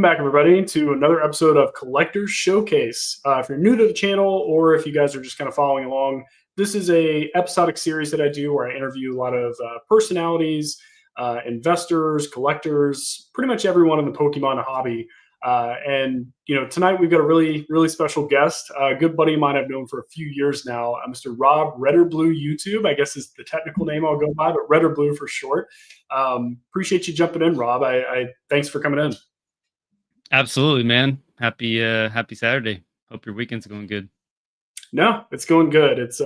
back, everybody, to another episode of Collector's Showcase. If you're new to the channel, or if you guys are just kind of following along, this is a episodic series that I do where I interview a lot of personalities, investors, collectors, pretty much everyone in the Pokemon hobby. Tonight we've got a really special guest, a good buddy of mine I've known for a few years now, Mr. Rob Red or Blue YouTube, I guess is the technical name I'll go by, but Red or Blue for short. Appreciate you jumping in, Rob. I thanks for coming in. Absolutely, man. Happy Saturday. Hope your weekend's going good. No, it's going good. It's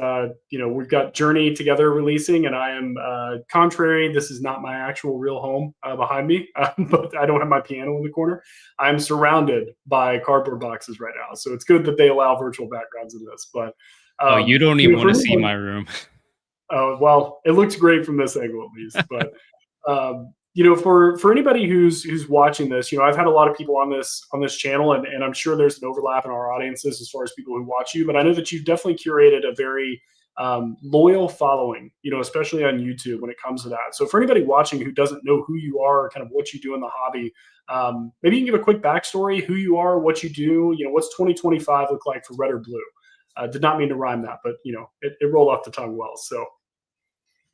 we've got Journey together releasing, and I am contrary. This is not my actual real home behind me, but I don't have my piano in the corner. I'm surrounded by cardboard boxes right now, so it's good that they allow virtual backgrounds in this. But you don't even want to see my room. Oh well, it looks great from this angle at least. But for anybody who's watching this, I've had a lot of people on this channel, and I'm sure there's an overlap in our audiences as far as people who watch you. But I know that you've definitely curated a very loyal following, especially on YouTube when it comes to that. So for anybody watching who doesn't know who you are, kind of what you do in the hobby, maybe you can give a quick backstory, who you are, what you do. What's 2025 look like for Red or Blue? Did not mean to rhyme that, but it rolled off the tongue well. So.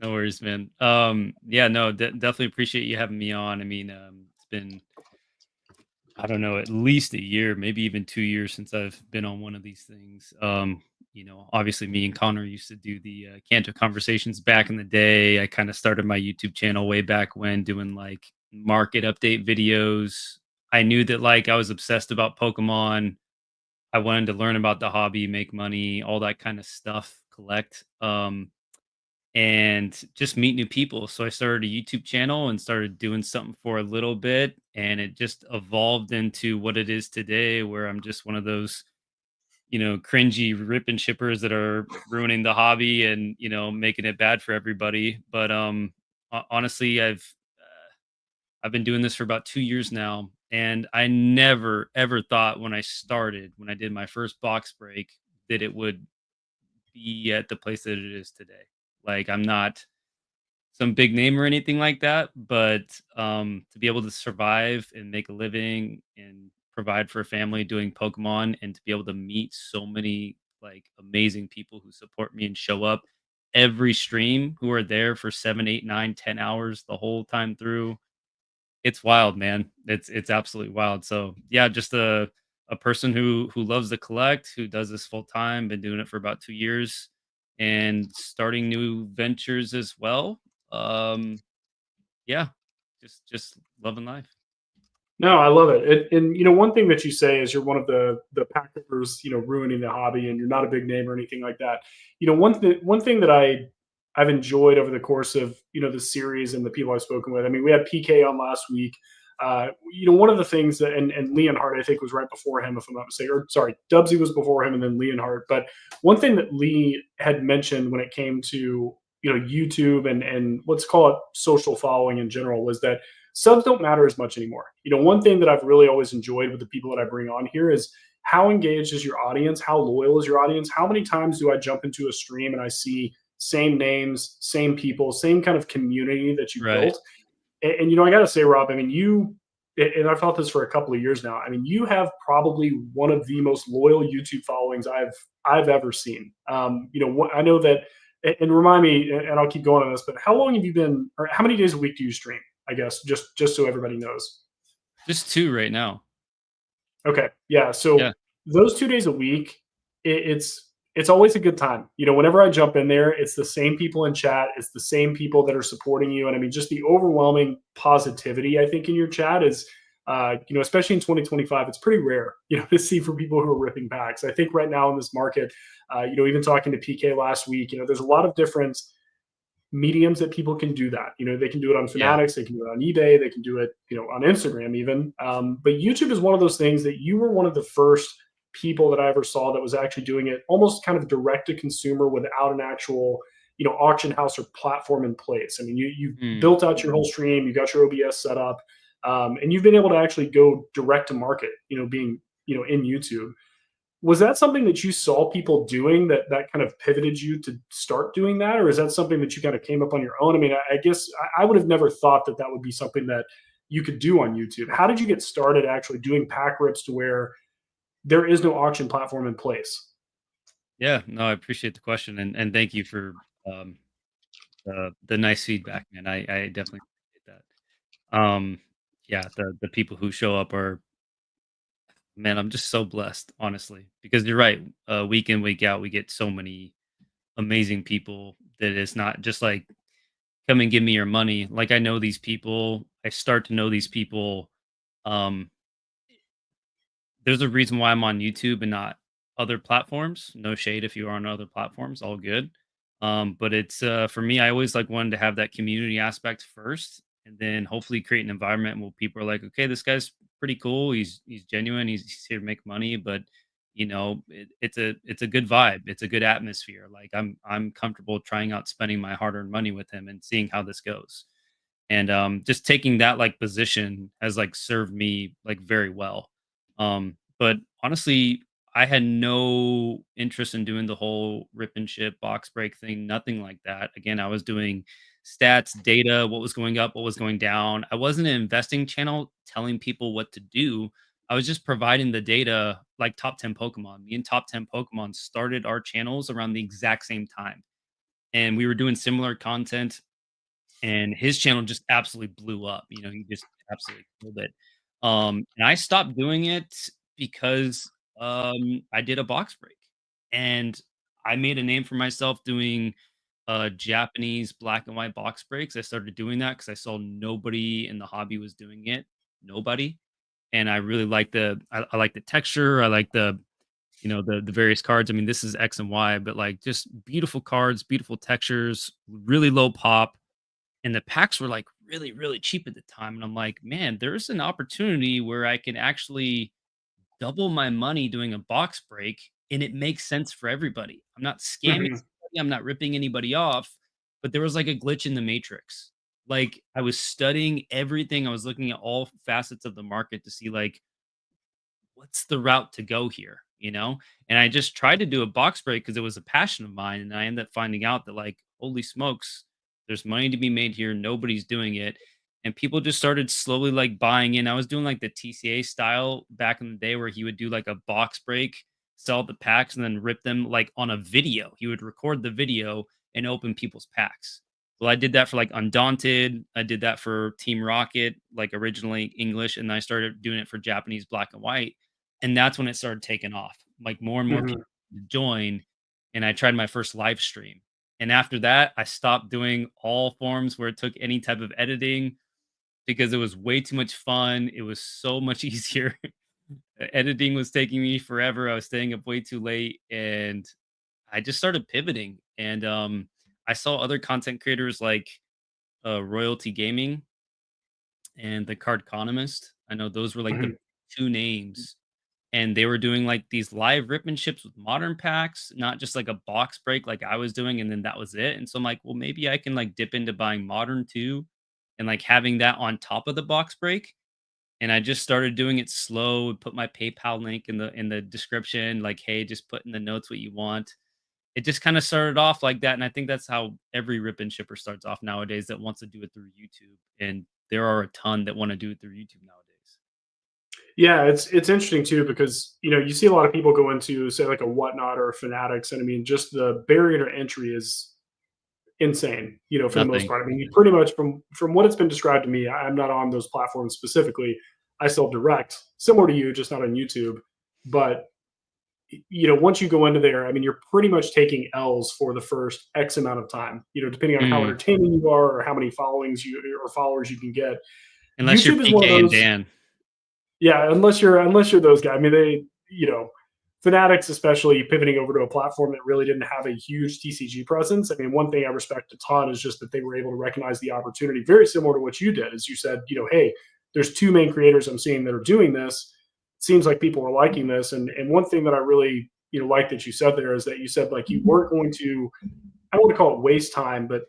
No worries, man. Definitely appreciate you having me on. I mean, it's been, I don't know, at least a year, maybe even 2 years since I've been on one of these things. Obviously me and Connor used to do the Canto conversations back in the day. I kind of started my YouTube channel way back when doing like market update videos. I knew that like I was obsessed about Pokemon. I wanted to learn about the hobby, make money, all that kind of stuff, collect. And just meet new people. So I started a YouTube channel and started doing something for a little bit, and it just evolved into what it is today, where I'm just one of those, cringy rip and shippers that are ruining the hobby and, making it bad for everybody. But honestly, I've been doing this for about 2 years now, and I never ever thought when I did my first box break, that it would be at the place that it is today. Like, I'm not some big name or anything like that, but to be able to survive and make a living and provide for a family doing Pokemon, and to be able to meet so many like amazing people who support me and show up every stream, who are there for 7, 8, 9, 10 hours the whole time through. It's wild, man. It's absolutely wild. So yeah, just a person who loves to collect, who does this full time, been doing it for about 2 years, and starting new ventures as well. Yeah, just loving life. No, I love it. And one thing that you say is you're one of the packers, ruining the hobby, and you're not a big name or anything like that. One thing that I've enjoyed over the course of the series and the people I've spoken with. I mean, we had PK on last week. One of the things that, and Leonhardt, I think, was right before him, if I'm not mistaken. Or sorry, Dubsy was before him, and then Leonhardt. But one thing that Lee had mentioned when it came to YouTube and let's call it social following in general was that subs don't matter as much anymore. One thing that I've really always enjoyed with the people that I bring on here is how engaged is your audience, how loyal is your audience, how many times do I jump into a stream and I see same names, same people, same kind of community that you built. And I got to say, Rob, I mean, and I've thought this for a couple of years now. I mean, you have probably one of the most loyal YouTube followings I've ever seen. I know that, and remind me, and I'll keep going on this, but how long have you been, or how many days a week do you stream? I guess just so everybody knows. Just 2 right now. Okay, yeah. So those 2 days a week, it's always a good time. Whenever I jump in there, it's the same people in chat. It's the same people that are supporting you. And I mean, just the overwhelming positivity, I think, in your chat is, especially in 2025, it's pretty rare, to see for people who are ripping packs. I think right now in this market, even talking to PK last week, there's a lot of different mediums that people can do that. They can do it on Fanatics, they can do it on eBay, they can do it, on Instagram even. But YouTube is one of those things that you were one of the first people that I ever saw that was actually doing it almost kind of direct to consumer without an actual, auction house or platform in place. I mean, you built out your whole stream, you got your OBS set up, and you've been able to actually go direct to market, being, in YouTube. Was that something that you saw people doing that kind of pivoted you to start doing that? Or is that something that you kind of came up on your own? I mean, I guess I would have never thought that would be something that, you could do on YouTube. How did you get started actually doing pack rips to where there is no auction platform in place? Yeah, no, I appreciate the question, and thank you for um, the nice feedback, man. I definitely appreciate that. Yeah, the people who show up are, man, I'm just so blessed, honestly, because you're right. Week in, week out, we get so many amazing people that it's not just like come and give me your money. Like I know these people, I start to know these people. Um, there's a reason why I'm on YouTube and not other platforms. No shade if you are on other platforms, all good. But it's for me, I always like wanted to have that community aspect first, and then hopefully create an environment where people are like, okay, this guy's pretty cool. He's genuine. He's here to make money, but it's a good vibe. It's a good atmosphere. Like I'm comfortable trying out spending my hard earned money with him and seeing how this goes. And just taking that like position has like served me like very well. But honestly, I had no interest in doing the whole rip and ship box break thing, nothing like that. Again, I was doing stats, data, what was going up, what was going down. I wasn't an investing channel telling people what to do. I was just providing the data like top 10 Pokemon. Me and top 10 Pokemon started our channels around the exact same time. And we were doing similar content, and his channel just absolutely blew up. He just absolutely killed it. And I stopped doing it because I did a box break, and I made a name for myself doing Japanese black and white box breaks. I started doing that because I saw nobody in the hobby was doing it. Nobody. And I really like I like the texture. I like the various cards. I mean, this is X and Y, but like just beautiful cards, beautiful textures, really low pop, and the packs were like really, really cheap at the time. And I'm like, man, there's an opportunity where I can actually double my money doing a box break and it makes sense for everybody. I'm not scamming Mhm. anybody, I'm not ripping anybody off, but there was like a glitch in the matrix. Like I was studying everything. I was looking at all facets of the market to see like what's the route to go here? And I just tried to do a box break because it was a passion of mine. And I ended up finding out that, like, holy smokes, there's money to be made here. Nobody's doing it. And people just started slowly like buying in. I was doing like the TCA style back in the day where he would do like a box break, sell the packs, and then rip them like on a video. He would record the video and open people's packs. Well, I did that for like Undaunted. I did that for Team Rocket, like originally English, and I started doing it for Japanese black and white, and that's when it started taking off. Like, more and more Mhm. people join, and I tried my first live stream. And after that, I stopped doing all forms where it took any type of editing because it was way too much fun. It was so much easier. Editing was taking me forever. I was staying up way too late, and I just started pivoting. And I saw other content creators like Royalty Gaming and the Card Economist. I know those were like the Mhm. two names, and they were doing like these live rip and ships with modern packs, not just like a box break like I was doing, and then that was it. And so I'm like, well, maybe I can like dip into buying modern too, and like having that on top of the box break. And I just started doing it slow. Put my PayPal link in the description, like, hey, just put in the notes what you want. It just kind of started off like that, and I think that's how every rip and shipper starts off nowadays that wants to do it through YouTube. And there are a ton that want to do it through YouTube nowadays. Yeah, it's interesting too because you see a lot of people go into say like a whatnot or a fanatics, and I mean just the barrier to entry is insane. For the most Nothing. part. I mean, you pretty much from what it's been described to me, I'm not on those platforms specifically. I sell direct, similar to you, just not on YouTube. But once you go into there, I mean, you're pretty much taking L's for the first X amount of time. Depending on how Mm, entertaining you are or how many followings you or followers you can get. unless you're YouTube is one of PK and those. Dan. Yeah, unless you're those guys. I mean, Fanatics, especially pivoting over to a platform that really didn't have a huge TCG presence. I mean, one thing I respect a ton is just that they were able to recognize the opportunity, very similar to what you did, as you said, hey, there's two main creators I'm seeing that are doing this. It seems like people are liking this, and one thing that I really like that you said there is that you said like you weren't going to, I don't want to call it waste time, but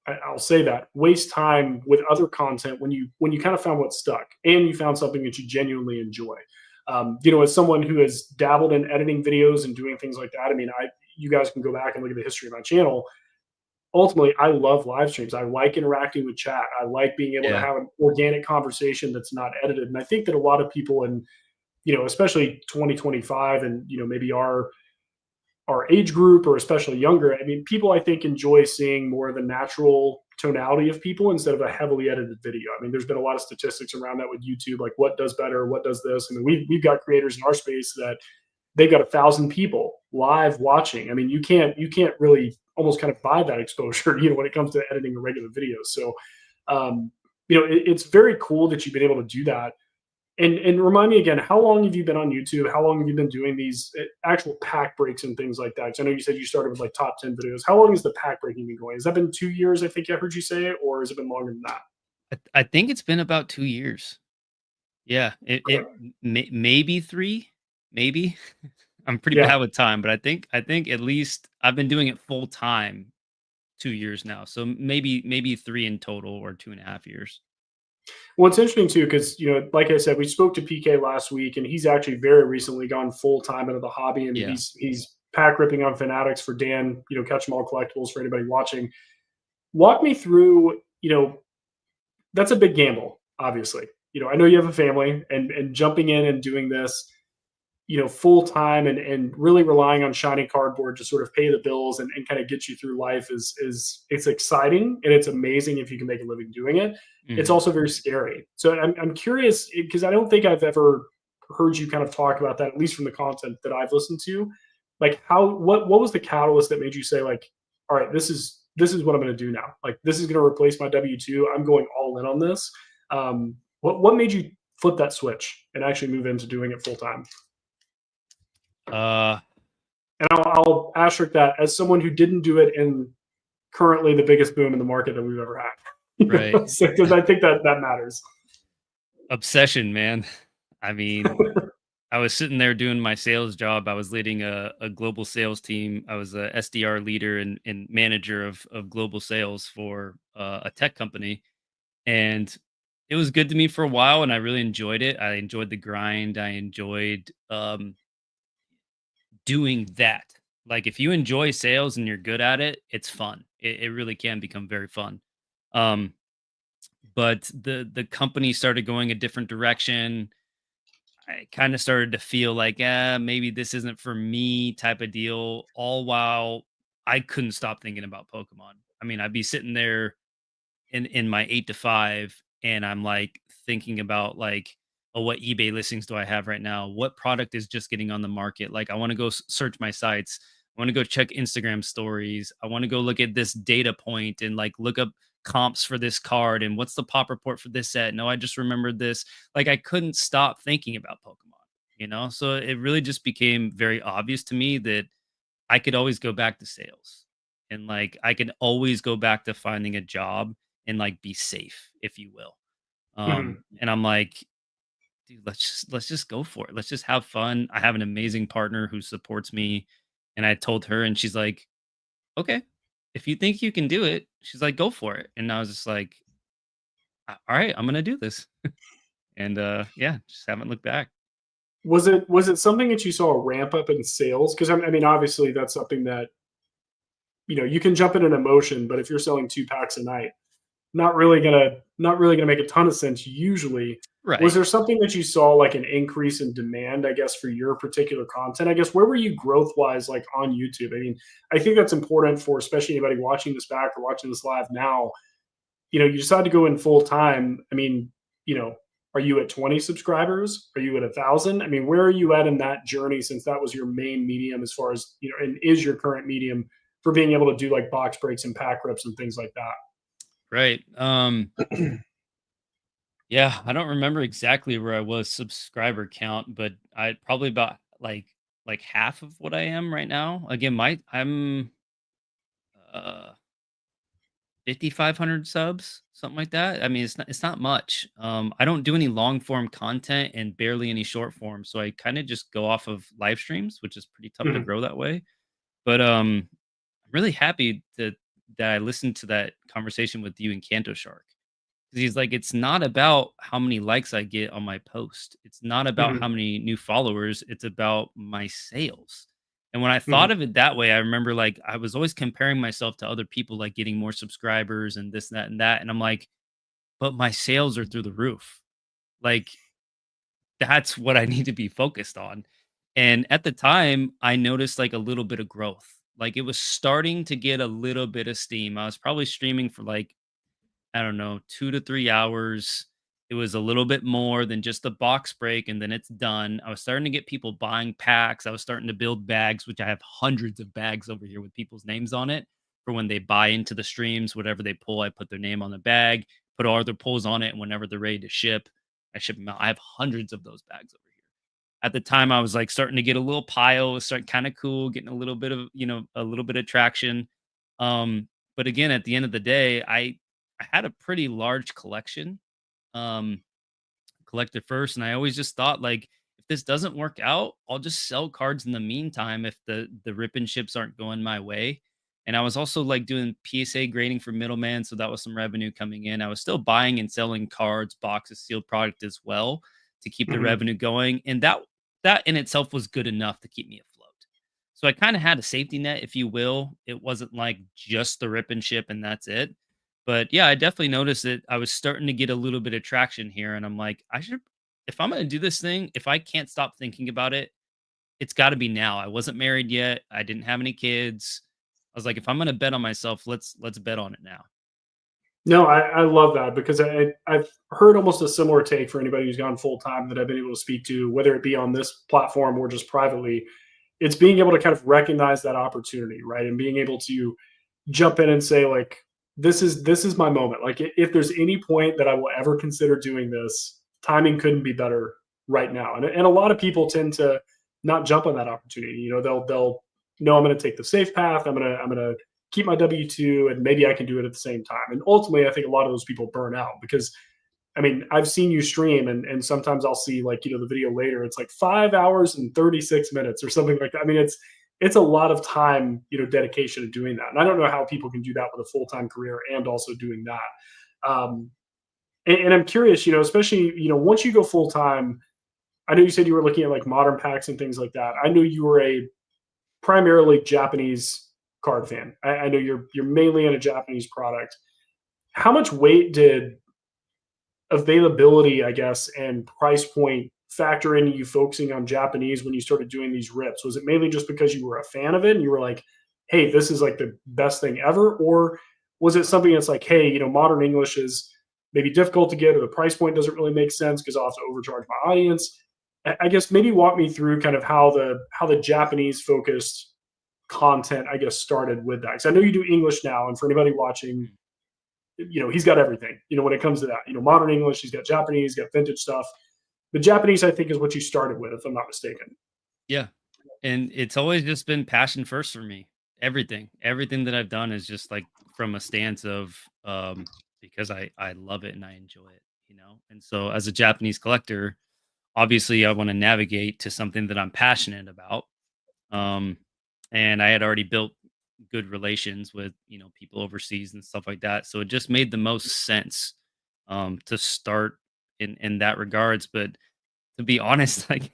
I'll say that waste time with other content when you kind of found what stuck and you found something that you genuinely enjoy. As someone who has dabbled in editing videos and doing things like that, I mean, you guys can go back and look at the history of my channel. ultimately, I love live streams. I like interacting with chat. I like being able to Yeah. have an organic conversation that's not edited. And I think that a lot of people in, especially 2025 and, maybe our age group or especially younger, I mean, people I think enjoy seeing more of the natural tonality of people instead of a heavily edited video. I mean, there's been a lot of statistics around that with YouTube, like what does better, what does this. I mean, we've got creators in our space that they've got 1,000 people live watching. I mean, you can't really almost kind of buy that exposure, when it comes to editing a regular video. So, it's very cool that you've been able to do that. And remind me again, how long have you been on YouTube? How long have you been doing these actual pack breaks and things like that? Because I know you said you started with like top 10 videos. How long has the pack breaking been going? Has that been 2 years? I think I heard you say it, or has it been longer than that? I think it's been about 2 years. Yeah, it Okay. maybe 3, maybe. I'm pretty Yeah. bad with time, but I think at least I've been doing it full time 2 years now, so maybe 3 in total or 2.5 years. Well, it's interesting too, because like I said, we spoke to PK last week, and he's actually very recently gone full time into the hobby. I mean, Yeah. he's pack ripping on Fanatics for Dan, Catch 'em all collectibles for anybody watching. Walk me through, that's a big gamble, obviously. I know you have a family, and jumping in and doing this, full time and really relying on shiny cardboard to sort of pay the bills and kind of get you through life is it's exciting and it's amazing if you can make a living doing it. It's Mhm. also very scary. So I'm curious because I don't think I've ever heard you kind of talk about that, at least from the content that I've listened to. Like what was the catalyst that made you say like, all right, this is what I'm going to do now. Like this is going to replace my W-2. I'm going all in on this. What made you flip that switch and actually move into doing it full time? Uh, And I'll asterisk that as someone who didn't do it in currently the biggest boom in the market that we've ever had. right. Because I think that matters. Obsession, man. I mean, I was sitting there doing my sales job. I was leading a global sales team. I was a SDR leader and manager of global sales for a tech company. And it was good to me for a while, and I really enjoyed it. I enjoyed the grind. I enjoyed doing that. Like if you enjoy sales and you're good at it, it's fun. It really can become very fun. Um, but the company started going a different direction. I kind of started to feel like, maybe this isn't for me type of deal. All while I couldn't stop thinking about Pokemon. I mean, I'd be sitting there in my 8 to 5, and I'm like thinking about like, oh, what eBay listings do I have right now? What product is just getting on the market? Like, I want to go search my sites. I want to go check Instagram stories. I want to go look at this data point and like look up comps for this card and what's the pop report for this set. No, I just remembered this. Like, I couldn't stop thinking about Pokemon. So it really just became very obvious to me that I could always go back to sales, and like I could always go back to finding a job and like be safe, if you will. Mhm. And I'm like, dude, let's just go for it. Let's just have fun. I have an amazing partner who supports me. And I told her, and she's like, okay, if you think you can do it, she's like, go for it. And I was just like, all right, I'm gonna do this. And yeah, just haven't looked back. Was it something that you saw a ramp up in sales? Because I mean, obviously, that's something that you can jump in an emotion, but if you're selling 2 packs a night, not really gonna make a ton of sense usually. Was Right. there something that you saw like an increase in demand, I guess, for your particular content? I guess where were you growth wise like on YouTube? I mean, I think that's important for especially anybody watching this back or watching this live now. You decide to go in full time. I mean, you know, are you at 20 subscribers? Are you at 1,000? I mean, where are you at in that journey since that was your main medium as far as, and is your current medium for being able to do like box breaks and pack rips and things like Right. that? Yeah, I don't remember exactly where I was subscriber count, but I probably about like half of what I am right now. Again, I'm uh 5,500 subs, something like that. I mean, it's not much. I don't do any long form content and barely any short form, so I kind of just go off of live streams, which is pretty tough to Mhm. grow that way. But I'm really happy that I listened to that conversation with you and Kanto Shark. 'Cause he's like, "It's not about how many likes I get on my post. It's not about how Mhm. many new followers. It's about my sales." And when I thought Mhm. of it that way, I remember like I was always comparing myself to other people, like getting more subscribers and this, that, and that. And I'm like, but my sales are through the roof. Like that's what I need to be focused on. And at the time, I noticed like a little bit of growth. Like it was starting to get a little bit of steam. I was probably streaming for like I don't know, 2 to 3 hours. It was a little bit more than just a box break and then it's done. I was starting to get people buying packs. I was starting to build bags, which I have hundreds of bags over here with people's names on it for when they buy into the streams. Whatever they pull, I put their name on the bag, put all their pulls on it, and whenever they're ready to ship, I ship them out. I have hundreds of those bags over here. At the time, I was like starting to get a little pile, it was starting kind of cool, getting a little bit of, a little bit of traction. But again, at the end of the day, I had a pretty large collection, um, collected first, and I always just thought like, if this doesn't work out, I'll just sell cards in the meantime if the rip and ships aren't going my way. And I was also like doing PSA grading for middleman, so that was some revenue coming in. I was still buying and selling cards, boxes, sealed product as well to keep the Mhm. revenue going, and that in itself was good enough to keep me afloat. So I kind of had a safety net, if you will. It wasn't like just the rip and ship and that's it. But yeah, I definitely noticed that I was starting to get a little bit of traction here. And I'm like, I should, if I'm going to do this thing, if I can't stop thinking about it, it's got to be now. I wasn't married yet. I didn't have any kids. I was like, if I'm going to bet on myself, let's bet on it now. No, I love that because I've heard almost a similar take for anybody who's gone full time that I've been able to speak to, whether it be on this platform or just privately. It's being able to kind of recognize that opportunity, right? And being able to jump in and say, like, this is my moment. Like if there's any point that I will ever consider doing this, timing couldn't be better right now. And a lot of people tend to not jump on that opportunity. They'll no, I'm gonna take the safe path. I'm gonna keep my W-2 and maybe I can do it at the same time. And ultimately I think a lot of those people burn out because I mean, I've seen you stream and sometimes I'll see like, the video later. It's like 5 hours and 36 minutes or something like that. I mean, it's a lot of time, dedication to doing that. And I don't know how people can do that with a full-time career and also doing that. And I'm curious, especially, once you go full time, I know you said you were looking at like modern packs and things like that. I know you were a primarily Japanese card fan. I know you're mainly in a Japanese product. How much weight did availability, I guess, and price point factor into you focusing on Japanese when you started doing these rips? Was it mainly just because you were a fan of it and you were like, hey, this is like the best thing ever? Or was it something that's like, hey, modern English is maybe difficult to get or the price point doesn't really make sense because I'll have to overcharge my audience? I guess maybe walk me through kind of how the Japanese focused content, I guess, started with that. Because I know you do English now, and for anybody watching, Mm. he's got everything, when it comes to that, modern English, he's got Japanese, he's got vintage stuff. The Japanese, I think, is what you started with, if I'm not mistaken. Yeah. And it's always just been passion first for me. Everything that I've done is just like from a stance of because I love it and I enjoy it. And so as a Japanese collector, obviously I want to navigate to something that I'm passionate about. Um and I had already built good relations with, people overseas and stuff like that. So it just made the most sense to start in that regards, but to be honest, like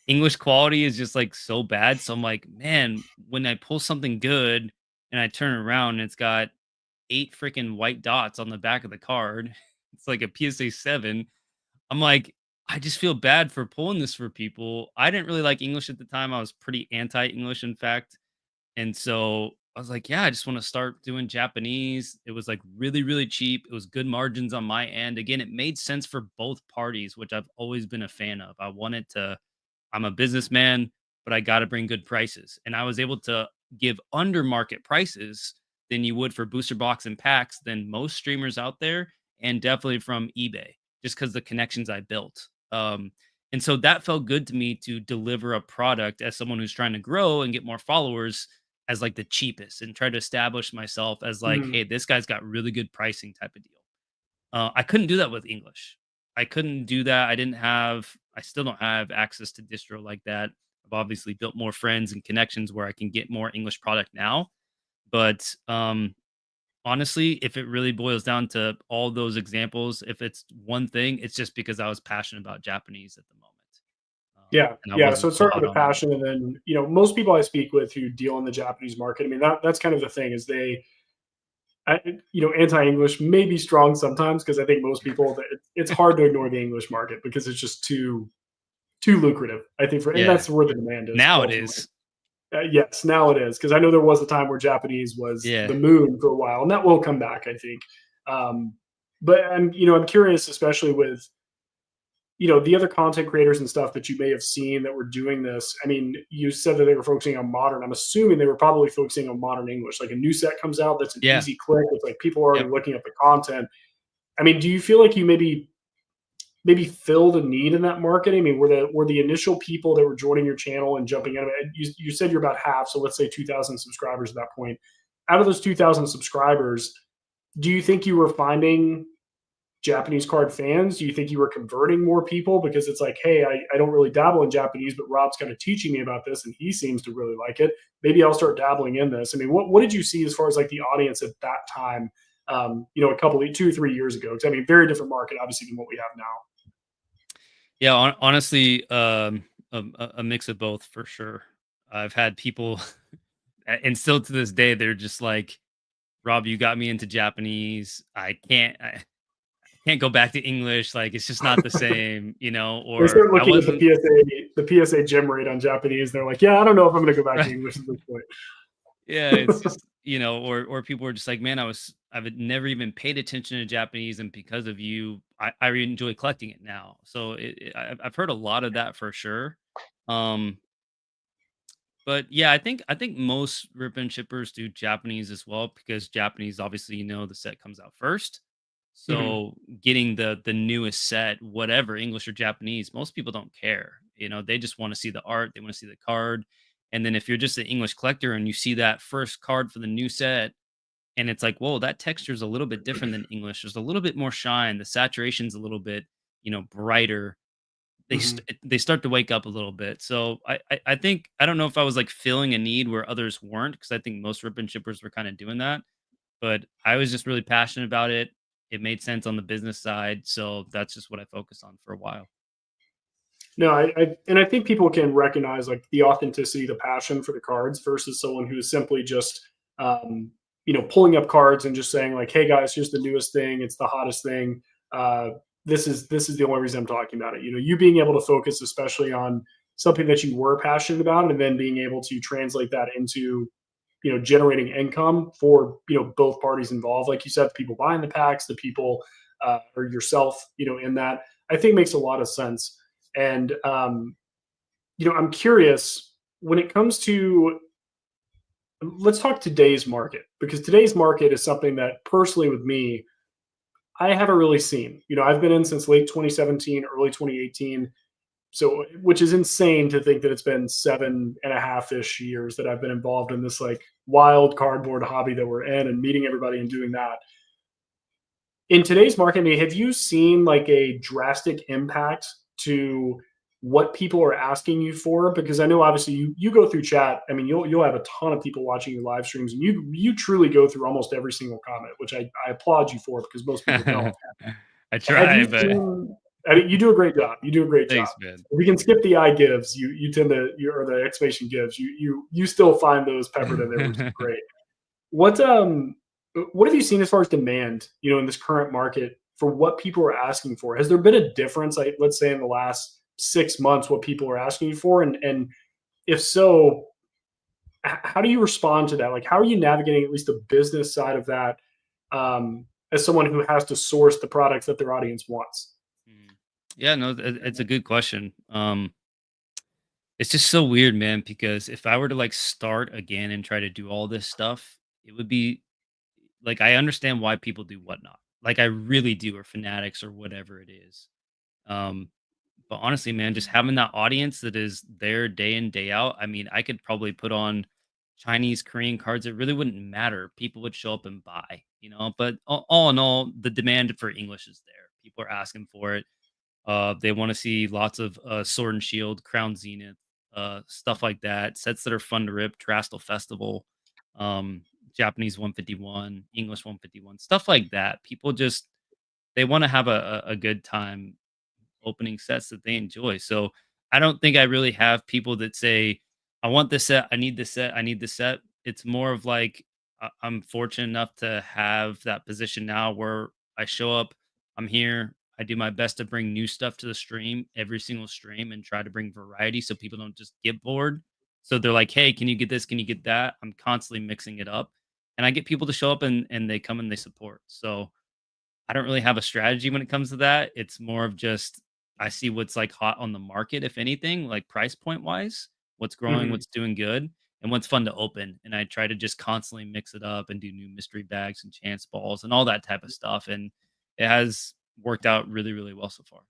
English quality is just, like, so bad, so I'm like, "Man, when I pull something good and I turn around and it's got 8 freaking white dots on the back of the card," it's like a PSA 7, I'm like, "I just feel bad for pulling this for people." I didn't really like English at the time, I was pretty anti-English, in fact, and so I was like, "Yeah, I just wanna start doing Japanese." It was, like, really, really cheap, it was good margins on my end. Again, it made sense for both parties, which I've always been a fan of. I'm a businessman, but I gotta bring good prices, and I was able to give under market prices than you would for booster box and packs than most streamers out there, and definitely from eBay, just because the connections I built. And so that felt good to me to deliver a product as someone who's trying to grow and get more followers as like the cheapest and try to establish myself as like, Mhm. hey, this guy's got really good pricing type of deal. I couldn't do that with English. I couldn't do that. I still don't have access to distro like that. I've obviously built more friends and connections where I can get more English product now. But honestly, if it really boils down to all those examples, if it's one thing, it's just because I was passionate about Japanese at the moment. Yeah, and I yeah. So wasn't it so started out with a on that. passion, and then most people I speak with who deal in the Japanese market. I mean, that's kind of the thing is anti-English may be strong sometimes because I think most people it's hard to ignore the English market because it's just too lucrative. I think and Yeah, that's where the demand is now it ultimately. is. Yes, now it is because I know there was a time where Japanese was Yeah. the moon for a while, and that will come back, I think. Um, but I'm curious, especially with the other content creators and stuff that you may have seen that were doing this. I mean, you said that they were focusing on modern. I'm assuming they were probably focusing on modern English. Like a new set comes out that's an Yeah. easy click. It's like people are already Yep. looking at the content. I mean, do you feel like you maybe filled a need in that market? I mean, were the initial people that were joining your channel and jumping in? You said you're about half, so let's say 2,000 subscribers at that point. Out of those 2,000 subscribers, do you think you were finding Japanese card fans? Do you think you were converting more people because it's like, hey, I don't really dabble in Japanese, but Rob's kind of teaching me about this and he seems to really like it. Maybe I'll start dabbling in this. I mean, what did you see as far as like the audience at that time? A couple of 2 or 3 years ago? Because I mean, very different market, obviously, than what we have now. Yeah, honestly, a mix of both for sure. I've had people and still to this day, they're just like, "Rob, you got me into Japanese. I can't go back to English, like, it's just not the same," They or start I looking at wasn't. the PSA gem rate on Japanese. They're like, yeah, I don't know if I'm going to go back to English at this Yeah, it's point. just, or people are just like, "Man, I've never even paid attention to Japanese, and because of you, I really enjoy collecting it now." So I've heard a lot of that for sure. Um, but yeah, I think most rip and shippers do Japanese as well because Japanese, obviously, the set comes out first. Mhm. So getting the newest set, whatever English or Japanese, most people don't care. They just want to see the art, they want to see the card. And then if you're just an English collector and you see that first card for the new set, and it's like, whoa, that texture is a little bit different than English. There's a little bit more shine. The saturation's a little bit, brighter. Mhm. They start to wake up a little bit. So I think I don't know if I was like filling a need where others weren't, because I think most rip and shippers were kind of doing that. But I was just really passionate about it. It made sense on the business side, so that's just what I focused on for a while. No, I think people can recognize like the authenticity, the passion for the cards versus someone who is simply just pulling up cards and just saying like, hey guys, here's the newest thing, it's the hottest thing. Uh, this is the only reason I'm talking about it. You being able to focus especially on something that you were passionate about, and then being able to translate that into generating income for both parties involved. Like you said, the people buying the packs, the people or yourself, in that, I think makes a lot of sense. And I'm curious when it comes to, let's talk today's market, because today's market is something that personally with me I haven't really seen. I've been in since late 2017, early 2018. So, which is insane to think that it's been 7.5 ish years that I've been involved in this like wild cardboard hobby that we're in and meeting everybody and doing that. In today's market, I mean, have you seen like a drastic impact to what people are asking you for? Because I know obviously you go through chat. I mean, you'll have a ton of people watching your live streams, and you truly go through almost every single comment, which I applaud you for because most people don't. I Have try, you but seen? I mean, you do a great job. You do a great job. thanks, man. We can skip the eye gives. You tend to, or the exclamation gives. You still find those peppered in there, which is great. What what have you seen as far as demand? In this current market for what people are asking for. Has there been a difference? Like, let's say in the last 6 months, what people are asking you for, and if so, how do you respond to that? Like, how are you navigating at least the business side of that as someone who has to source the products that their audience wants? Mm. Yeah, no, it's a good question. It's just so weird, man, because if I were to like start again and try to do all this stuff, it would be like I understand why people do whatnot. Like I really do, or fanatics or whatever it is. Um, but honestly, man, just having that audience that is there day in, day out. I mean, I could probably put on Chinese, Korean cards. It really wouldn't matter. People would show up and buy. But all in all, the demand for English is there. People are asking for it. They want to see lots of Sword and Shield, Crown Zenith, stuff like that. Sets that are fun to rip, Terastal Festival, um, Japanese 151, English 151, stuff like that. People just they want to have a good time opening sets that they enjoy. So I don't think I really have people that say, "I want this set, I need this set, I need this set." It's more of like, I'm fortunate enough to have that position now where I show up, I'm here, I do my best to bring new stuff to the stream, every single stream, and try to bring variety so people don't just get bored. So they're like, "Hey, can you get this? Can you get that?" I'm constantly mixing it up, and I get people to show up and they come and they support. So I don't really have a strategy when it comes to that. It's more of just I see what's like hot on the market, if anything, like price point wise, what's growing, Mhm. what's doing good, and what's fun to open. And I try to just constantly mix it up and do new mystery bags and chance balls and all that type of stuff. And it has worked out really, really well so far.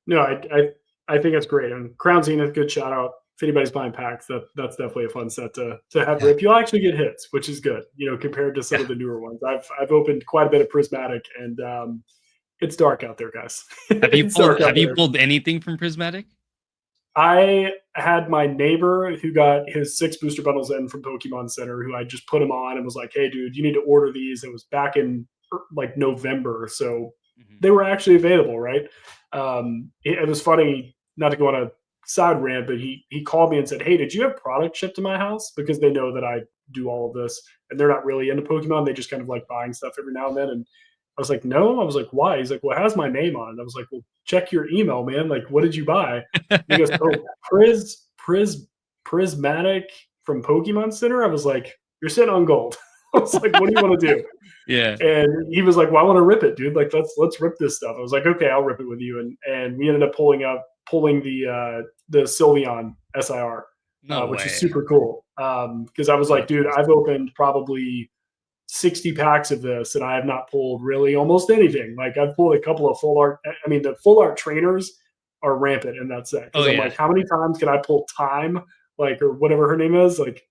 No, I think it's great. And Crown Zenith, good shout out. If anybody's buying packs, that's definitely a fun set to have Yeah. rip. You'll actually get hits, which is good, compared to some Yeah. of the newer ones. I've opened quite a bit of prismatic, and it's dark out there, guys. It's dark out Have you there. pulled anything from Prismatic? I had my neighbor who got his 6 booster bundles in from Pokemon Center, who I just put him on and was like, "Hey, dude, you need to order these." It was back in like November, so Mhm. they were actually available, right? It was funny, not to go on a side rant, but he called me and said, "Hey, did you have product shipped to my house?" Because they know that I do all of this, and they're not really into Pokemon. They just kind of like buying stuff every now and then. And I was like, "No." I was like, "Why?" He's like, "Well, it has my name on it." I was like, "Well, check your email, man. Like, what did you buy?" And he goes, "Oh, Prismatic from Pokemon Center." I was like, "You're sitting on gold." I was like, "What do you want to do?" Yeah. And he was like, "Well, I want to rip it, dude. Like, let's rip this stuff." I was like, "Okay, I'll rip it with you." And we ended up pulling the Sylveon SIR, No which is way. super cool. Because I was like, That's "Dude, awesome. I've opened probably 60 packs of this, and I have not pulled really almost anything. Like, I've pulled a couple of full art. I mean, the full art trainers are rampant in that set Oh because I'm yeah. like, how many times can I pull time, like, or whatever her name is? Like,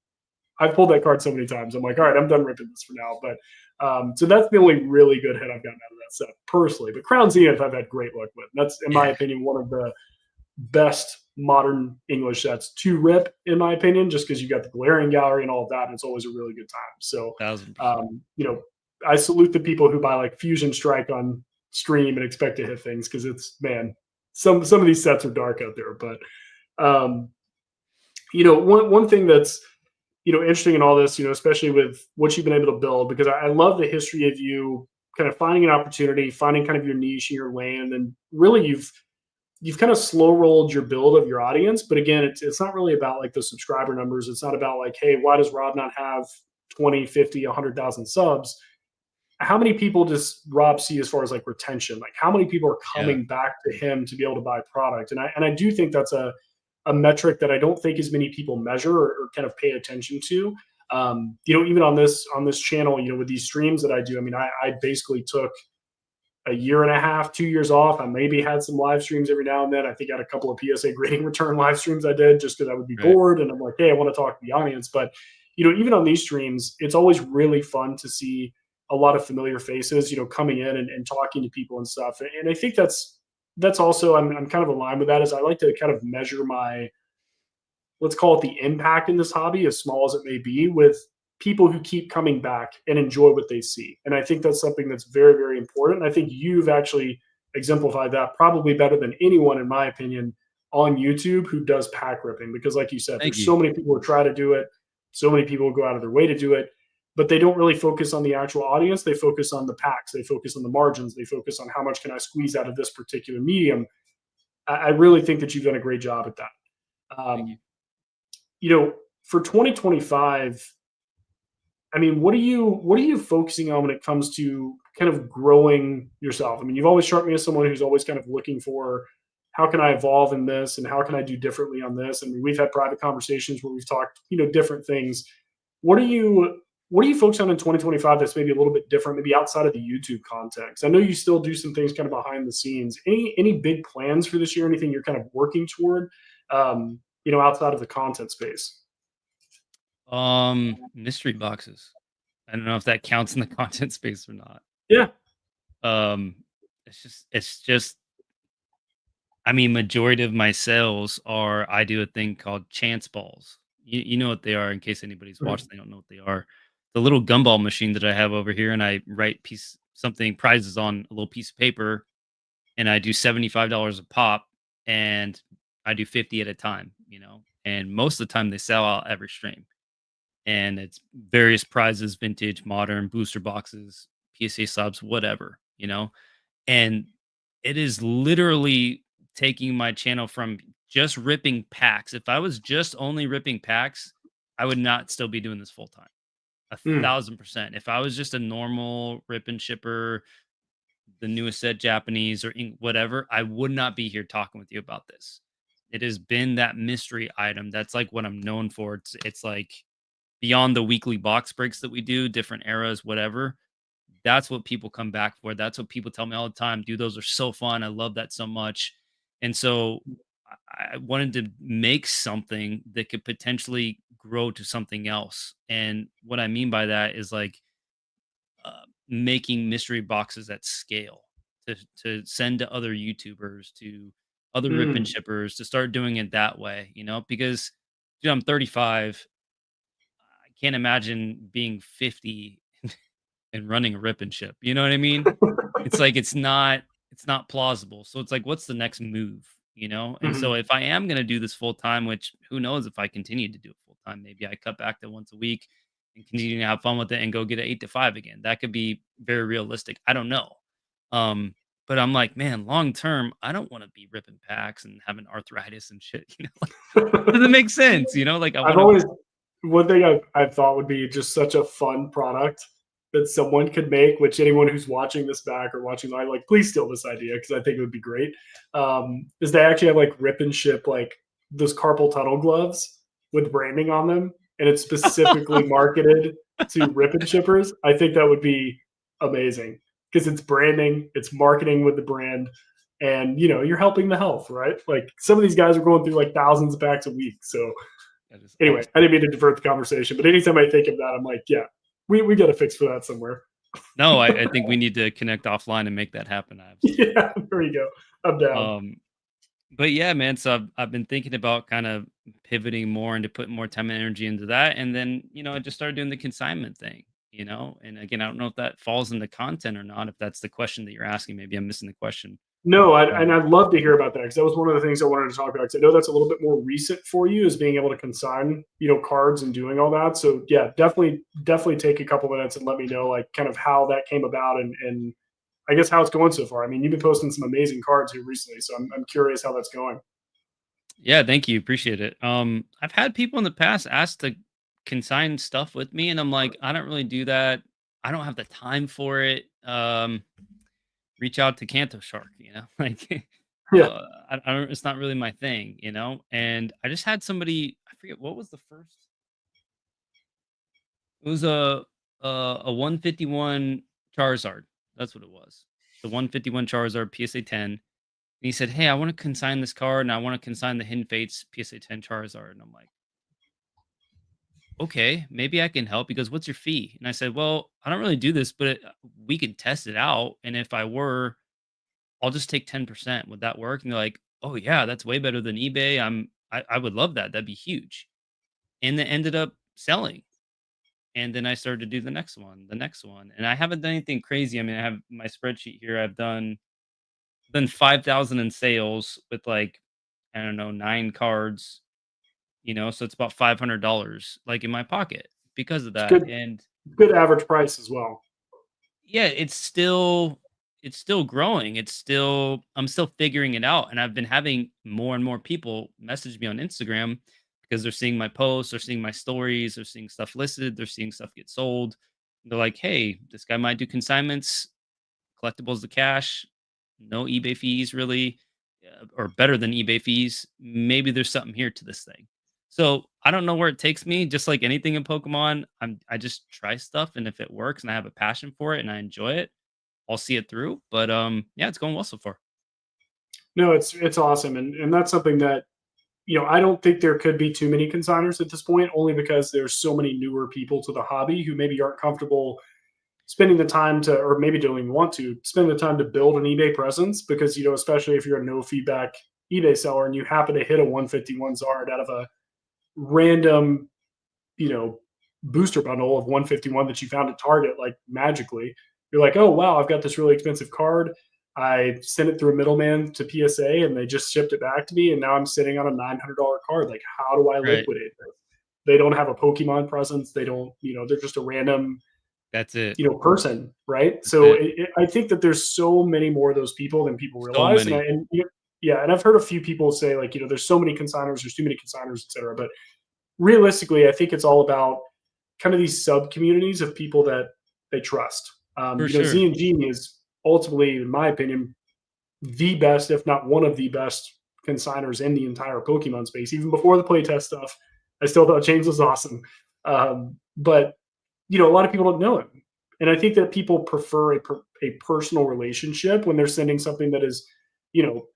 I've pulled that card so many times. I'm like, all right, I'm done ripping this for now. But so that's the only really good hit I've gotten out of that set personally. But Crown Zenith, I've had great luck with. That's, in my Yeah. opinion, one of the best modern English sets to rip, in my opinion, just because you got the glaring gallery and all of that. And it's always a really good time. So, 1000%. um, you know, I salute the people who buy like Fusion Strike on stream and expect to hit things because it's, man, some of these sets are dark out there. But um, one thing that's interesting in all this, especially with what you've been able to build, because I love the history of you kind of finding an opportunity, finding kind of your niche in your lane, and then really you've kind of slow rolled your build of your audience. But again, it's not really about like the subscriber numbers. It's not about like, hey, why does Rob not have 20, 50, 100,000 subs? How many people does Rob see as far as like retention? Like how many people are Yeah. coming back to him to be able to buy product? And I do think that's a metric that I don't think as many people measure or kind of pay attention to. Even on this channel, with these streams that I do, I mean, I basically took a year and a half, 2 years off. I maybe had some live streams every now and then. I think I had a couple of PSA grading return live streams I did just because I would be Right. bored and I'm like, hey, I want to talk to the audience. But even on these streams, it's always really fun to see a lot of familiar faces, coming in and talking to people and stuff. And I think that's also I'm kind of aligned with that. Is I like to kind of measure my, let's call it, the impact in this hobby, as small as it may be, with people who keep coming back and enjoy what they see. And I think that's something that's very, very important. I think you've actually exemplified that probably better than anyone, in my opinion, on YouTube who does pack ripping. Because, like you said, Thank there's you. so many people who try to do it, so many people who go out of their way to do it, but they don't really focus on the actual audience. They focus on the packs, they focus on the margins, they focus on how much can I squeeze out of this particular medium. I really think that you've done a great job at that. Thank you. For 2025, I mean, what are you focusing on when it comes to kind of growing yourself? I mean, you've always struck me as someone who's always kind of looking for how can I evolve in this and how can I do differently on this? I mean, we've had private conversations where we've talked, different things. What are you focused on in 2025 that's maybe a little bit different, maybe outside of the YouTube context? I know you still do some things kind of behind the scenes. Any big plans for this year? Anything you're kind of working toward, outside of the content space? Mystery boxes. I don't know if that counts in the content space or not. Yeah. Um, it's just I mean, majority of my sales are I do a thing called chance balls. You know what they are in case anybody's Mhm. watching, they don't know what they are. The little gumball machine that I have over here, and I write piece something prizes on a little piece of paper, and I do $75 a pop. And I do 50 at a time, and most of the time they sell out every stream. And it's various prizes, vintage, modern, booster boxes, PSA subs, whatever, And it is literally taking my channel from just ripping packs. If I was just only ripping packs, I would not still be doing this full time. A Mm, 1000%. If I was just a normal rip and shipper, the newest set Japanese or whatever, I would not be here talking with you about this. It has been that mystery item. That's like what I'm known for. It's like beyond the weekly box breaks that we do, different eras, whatever. That's what people come back for. That's what people tell me all the time. Dude, those are so fun. I love that so much. And so I wanted to make something that could potentially grow to something else. And what I mean by that is like making mystery boxes at scale to send to other YouTubers, to other rip and mm. shippers, to start doing it that way, because I'm 35. I can't imagine being 50 and running a rip and ship. You know what I mean? It's like it's not plausible. So it's like, what's the next move? And so Mhm. if I am gonna do this full time, which who knows if I continue to do it full time, maybe I cut back to once a week and continue to have fun with it and go get an 8 to 5 again. That could be very realistic. I don't know. Um, but I'm like, man, long term, I don't want to be ripping packs and having arthritis and shit. Like doesn't make sense. Like I I've want to. always one thing I've thought would be just such a fun product that someone could make, which anyone who's watching this back or watching live, like, please steal this idea because I think it would be great. Is they actually have like rip and ship like those carpal tunnel gloves with branding on them, and it's specifically marketed to rip and shippers. I think that would be amazing because it's branding, it's marketing with the brand, and you're helping the health, right? Like some of these guys are going through like thousands of packs a week, so That is anyway, awesome. I didn't mean to divert the conversation, but anytime I think of that, I'm like, yeah, we got to fix for that somewhere. No, I think we need to connect offline and make that happen. Absolutely. Yeah, there you go. I'm down. Um, but yeah, man. So I've been thinking about kind of pivoting more into putting more time and energy into that, and then I just started doing the consignment thing. And again, I don't know if that falls into content or not. If that's the question that you're asking, maybe I'm missing the question. No, and Um, I'd love to hear about that because that was one of the things I wanted to talk about. Because I know that's a little bit more recent for you, is being able to consign, cards and doing all that. So yeah, definitely take a couple minutes and let me know like kind of how that came about and I guess how it's going so far. I mean, you've been posting some amazing cards here recently, so I'm curious how that's going. yeah, thank you, appreciate it. I've had people in the past ask to consign stuff with me, and I'm like, I don't really do that. I don't have the time for it. Reach out to Canto Shark, like Yeah, I don't. It's not really my thing. And I just had somebody. I forget what was the first. It was a 151 Charizard. That's what it was. The 151 Charizard PSA 10. And he said, "Hey, I want to consign this card, and I want to consign the Hidden Fates PSA 10 Charizard." And I'm like, "Okay, maybe I can help." He goes, "What's your fee?" And I said, "Well, I don't really do this, but we can test it out. And if I were, I'll just take 10%. Would that work?" And they're like, "Oh yeah, that's way better than eBay. I would love that. That'd be huge." And it ended up selling. And then I started to do the next one. And I haven't done anything crazy. I mean, I have my spreadsheet here. I've done 5,000 in sales with like, I don't know, 9 cards, so it's about $500 like in my pocket because of it's that. good. And Good average price as well. yeah, it's still growing. I'm still figuring it out, and I've been having more and more people message me on Instagram because they're seeing my posts, they're seeing my stories, they're seeing stuff listed, they're seeing stuff get sold. They're like, "Hey, this guy might do consignments, collectibles to cash, no eBay fees really, or better than eBay fees. Maybe there's something here to this thing." So I don't know where it takes me. Just like anything in Pokemon, I just try stuff, and if it works and I have a passion for it and I enjoy it, I'll see it through. But yeah, it's going well so far. No, it's awesome, and that's something that I don't think there could be too many consigners at this point, only because there's so many newer people to the hobby who maybe aren't comfortable spending the time to, or maybe don't even want to spend the time to build an eBay presence because, especially if you're a no feedback eBay seller and you happen to hit a 151 Zard out of a random, you know, booster bundle of 151 that you found at Target, like magically, you're like, oh, wow, I've got this really expensive card. I sent it through a middleman to PSA, and they just shipped it back to me. And now I'm sitting on a $900 card. Like, how do I Right. liquidate this? They don't have a Pokemon presence. They don't, they're just a random, That's it. person, right? That's So it. I think that there's so many more of those people than people So realize. many. Yeah, and I've heard a few people say like, there's so many consigners, there's too many consigners, et cetera. But realistically, I think it's all about kind of these sub communities of people that they trust. For sure. Z&G is ultimately, in my opinion, the best, if not one of the best consigners in the entire Pokemon space. Even before the playtest stuff, I still thought James was awesome. But a lot of people don't know him, and I think that people prefer a personal relationship when they're sending something that is, you know,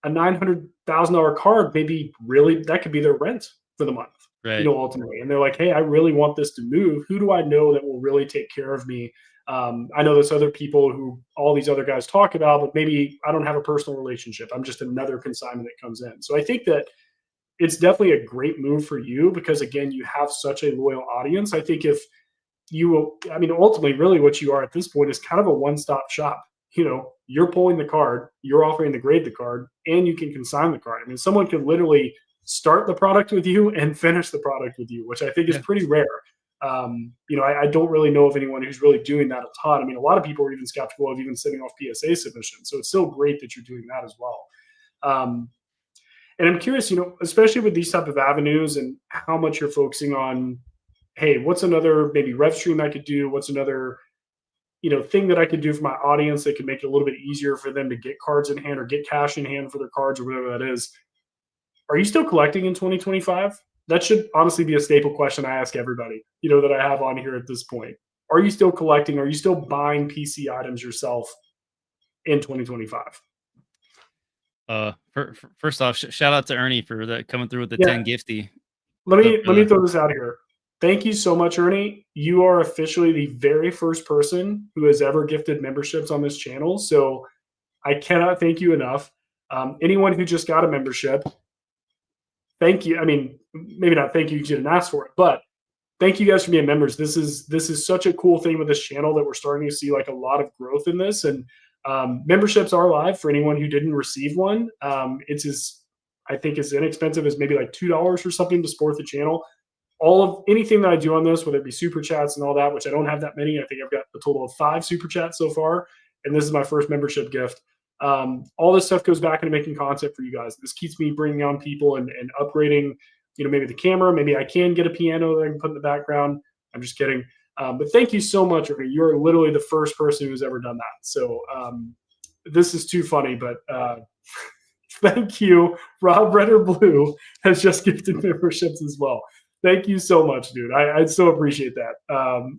a $900,000 card. Maybe really that could be their rent for the month. Right. Ultimately, and they're like, "Hey, I really want this to move. Who do I know that will really take care of me?" I know there's other people who all these other guys talk about, but maybe I don't have a personal relationship. I'm just another consignment that comes in. So I think that it's definitely a great move for you because again, you have such a loyal audience. I think if I mean, ultimately, really what you are at this point is kind of a one-stop shop. You're pulling the card, you're offering to grade the card, and you can consign the card. I mean, someone can literally start the product with you and finish the product with you, which I think is Yeah. pretty rare. I don't really know of anyone who's really doing that a ton. I mean, a lot of people are even skeptical of even sending off PSA submissions. So it's still great that you're doing that as well. Um, and I'm curious, especially with these type of avenues and how much you're focusing on, hey, what's another maybe rev stream I could do? What's another thing that I could do for my audience that could make it a little bit easier for them to get cards in hand or get cash in hand for their cards or whatever that is. Are you still collecting in 2025? That should honestly be a staple question I ask everybody, that I have on here at this point. Are you still collecting? Are you still buying PC items yourself in 2025? First off, shout out to Ernie for that coming through with the Yeah, 10 gifty. let What's up, me let me brother? throw this out here. Thank you so much, Ernie. You are officially the very first person who has ever gifted memberships on this channel. So I cannot thank you enough. Anyone who just got a membership, thank you. I mean, maybe not thank you because you didn't ask for it, but thank you guys for being members. This is such a cool thing with this channel that we're starting to see like a lot of growth in this. And memberships are live for anyone who didn't receive one. It's as I think as inexpensive as maybe like $2 or something to support the channel. All of anything that I do on this, whether it be super chats and all that, which I don't have that many. I think I've got a total of 5 super chats so far, and this is my first membership gift. All this stuff goes back into making content for you guys. This keeps me bringing on people and upgrading. Maybe the camera. Maybe I can get a piano that I can put in the background. I'm just kidding. But thank you so much, Ernie. You're literally the first person who's ever done that. So this is too funny, but thank you. Rob Red or Blue has just gifted memberships as well. Thank you so much, dude. I so appreciate that.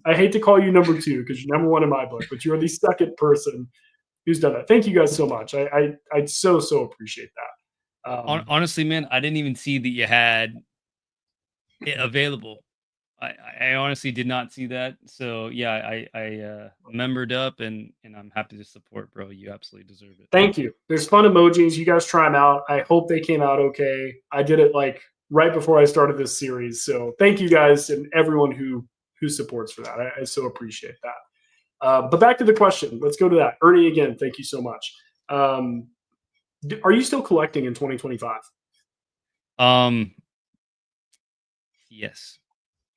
I hate to call you number two because you're number one in my book, but you're the second person who's done that. Thank you guys so much. I so appreciate that. Honestly, man, I didn't even see that you had it available. I honestly did not see that. So yeah, I membered up and I'm happy to support, bro. You absolutely deserve it. Thank you. There's fun emojis. You guys try them out. I hope they came out okay. I did it like right before I started this series. So thank you guys and everyone who supports for that. I so appreciate that. But back to the question. Let's go to that. Ernie, again, thank you so much. Are you still collecting in 2025? Um, yes.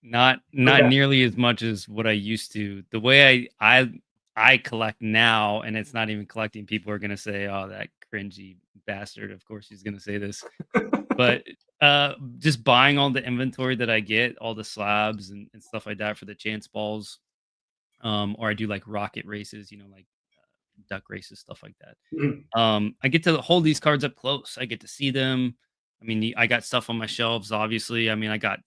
Not Okay. nearly as much as what I used to. The way I collect now, and it's not even collecting, people are gonna say, "Oh, that cringy bastard." Of course he's gonna say this. But just buying all the inventory that I get, all the slabs and stuff like that for the chance balls. Or I do like rocket races, like duck races, stuff like that. Mhm. I get to hold these cards up close. I get to see them. I mean, I got stuff on my shelves, obviously. I mean, I got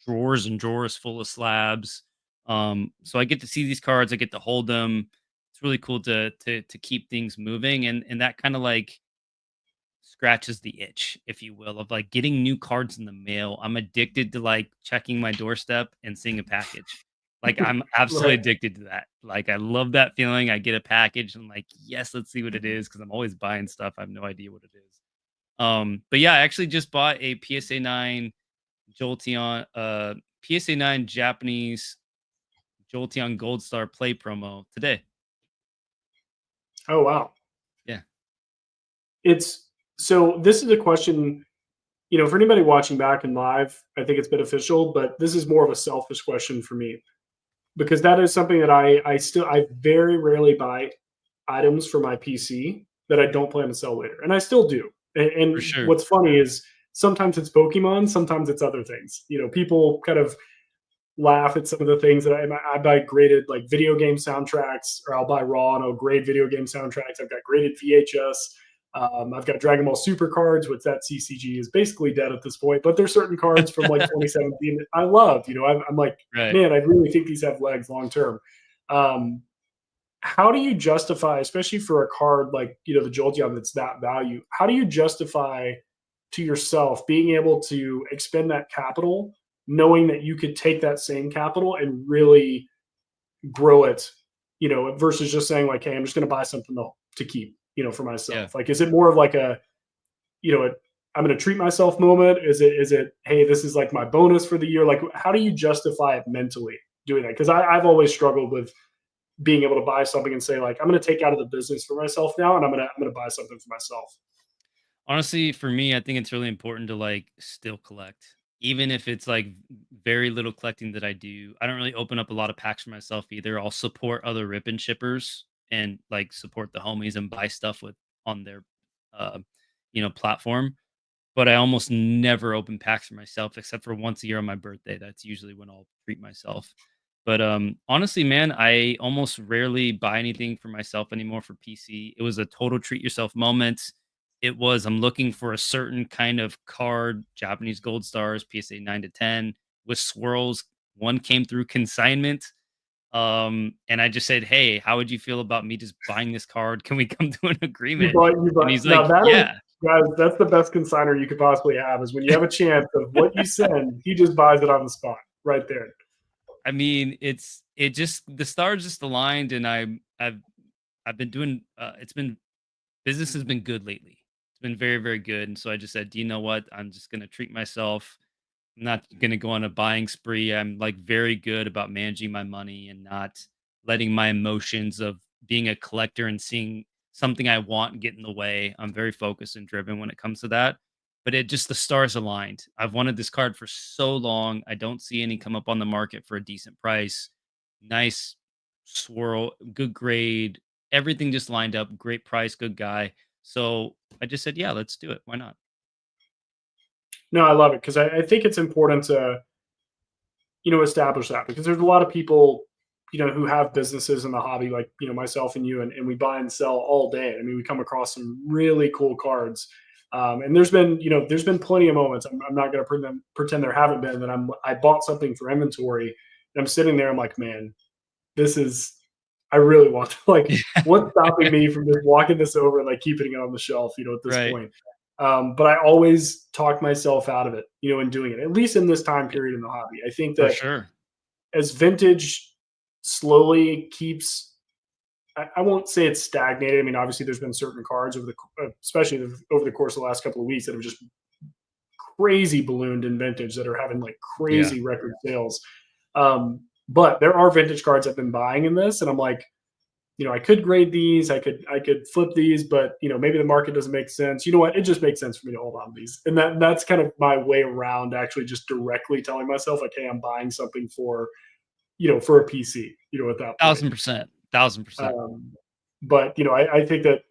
drawers and drawers full of slabs. So I get to see these cards. I get to hold them. It's really cool to keep things moving, and that kind of like scratches the itch, if you will, of like getting new cards in the mail. I'm addicted to like checking my doorstep and seeing a package. Like I'm absolutely Right. addicted to that. Like I love that feeling. I get a package and I'm like, yes, let's see what it is because I'm always buying stuff. I have no idea what it is. But yeah, I actually just bought a PSA 9 Jolteon, PSA 9 Japanese Jolteon Gold Star Play promo today. Oh wow. it's so this is a question, for anybody watching back and live, I think it's beneficial, but this is more of a selfish question for me because that is something that I very rarely buy items for my PC that I don't plan to sell later, and I still do. For And sure. what's funny is sometimes it's Pokemon, sometimes it's other things. People kind of laugh at some of the things that I buy graded like video game soundtracks, or I'll buy raw and I'll grade video game soundtracks. I've got graded VHS. I've got Dragon Ball Super cards, which that CCG is basically dead at this point. But there's certain cards from like 2017 that I love. I'm like, Right. man, I really think these have legs long term. Um, how do you justify, especially for a card like the Jolteon that's that value? How do you justify to yourself being able to expend that capital, knowing that you could take that same capital and really grow it, versus just saying like, hey, I'm just going to buy something to keep, for Yeah. myself? Like, is it more of like you know, a, I'm going to treat myself moment? Is it, hey, this is like my bonus for the year? Like, how do you justify it mentally doing that? Because I've always struggled with being able to buy something and say like, I'm going to take out of the business for myself now, and I'm going to buy something for myself. Honestly, for me, I think it's really important to like still collect. Even if it's like very little collecting that I do. I don't really open up a lot of packs for myself either. I'll support other rip and shippers and like support the homies and buy stuff with on their uh platform. But I almost never open packs for myself except for once a year on my birthday. That's usually when I'll treat myself. But honestly, man, I almost rarely buy anything for myself anymore for PC. It was a total treat yourself moment. It was I'm looking for a certain kind of card, Japanese gold stars, PSA 9 to 10 with swirls. One came through consignment. And I just said, "Hey, how would you feel about me just buying this card? Can we come to an agreement?" You And bought he's now like, that is, "Yeah." guys, that's the best consigner you could possibly have, is when you have a chance of what you send, he just buys it on the spot right there. I mean, it just the stars just aligned, and I've been doing. It's been business has been good lately. It's been very very good, and so I just said, do you know what? I'm just gonna treat myself. I'm not gonna go on a buying spree. I'm like very good about managing my money and not letting my emotions of being a collector and seeing something I want get in the way. I'm very focused and driven when it comes to that. But it just the stars aligned. I've wanted this card for so long. I don't see any come up on the market for a decent price. Nice swirl, good grade, everything just lined up. Great price, good guy. So I just said, yeah, let's do it. Why not? No, I love it because I think it's important to establish that, because there's a lot of people who have businesses in the hobby, like myself and you, and we buy and sell all day. I mean, we come across some really cool cards. And there's been plenty of moments. I'm not going to pretend there haven't been, that I bought something for inventory and I'm sitting there. I'm like, man, this is, I really want to, like, what's stopping me from just walking this over and like keeping it on the shelf, at this Right. point. But I always talk myself out of it, in doing it, at least in this time Yeah, period in the hobby. I think for that sure. as vintage slowly keeps, I won't say it's stagnated. I mean, obviously there's been certain cards especially over the course of the last couple of weeks, that have just crazy ballooned in vintage, that are having like Yeah. crazy record sales. But there are vintage cards I've been buying in this, and I'm like, I could grade these, I could flip these, but maybe the market doesn't make sense. You know what? It just makes sense for me to hold on to these, and that's kind of my way around actually just directly telling myself like, hey, I'm buying something for a PC. At that point. 1000%. 1000%. Um, but I think that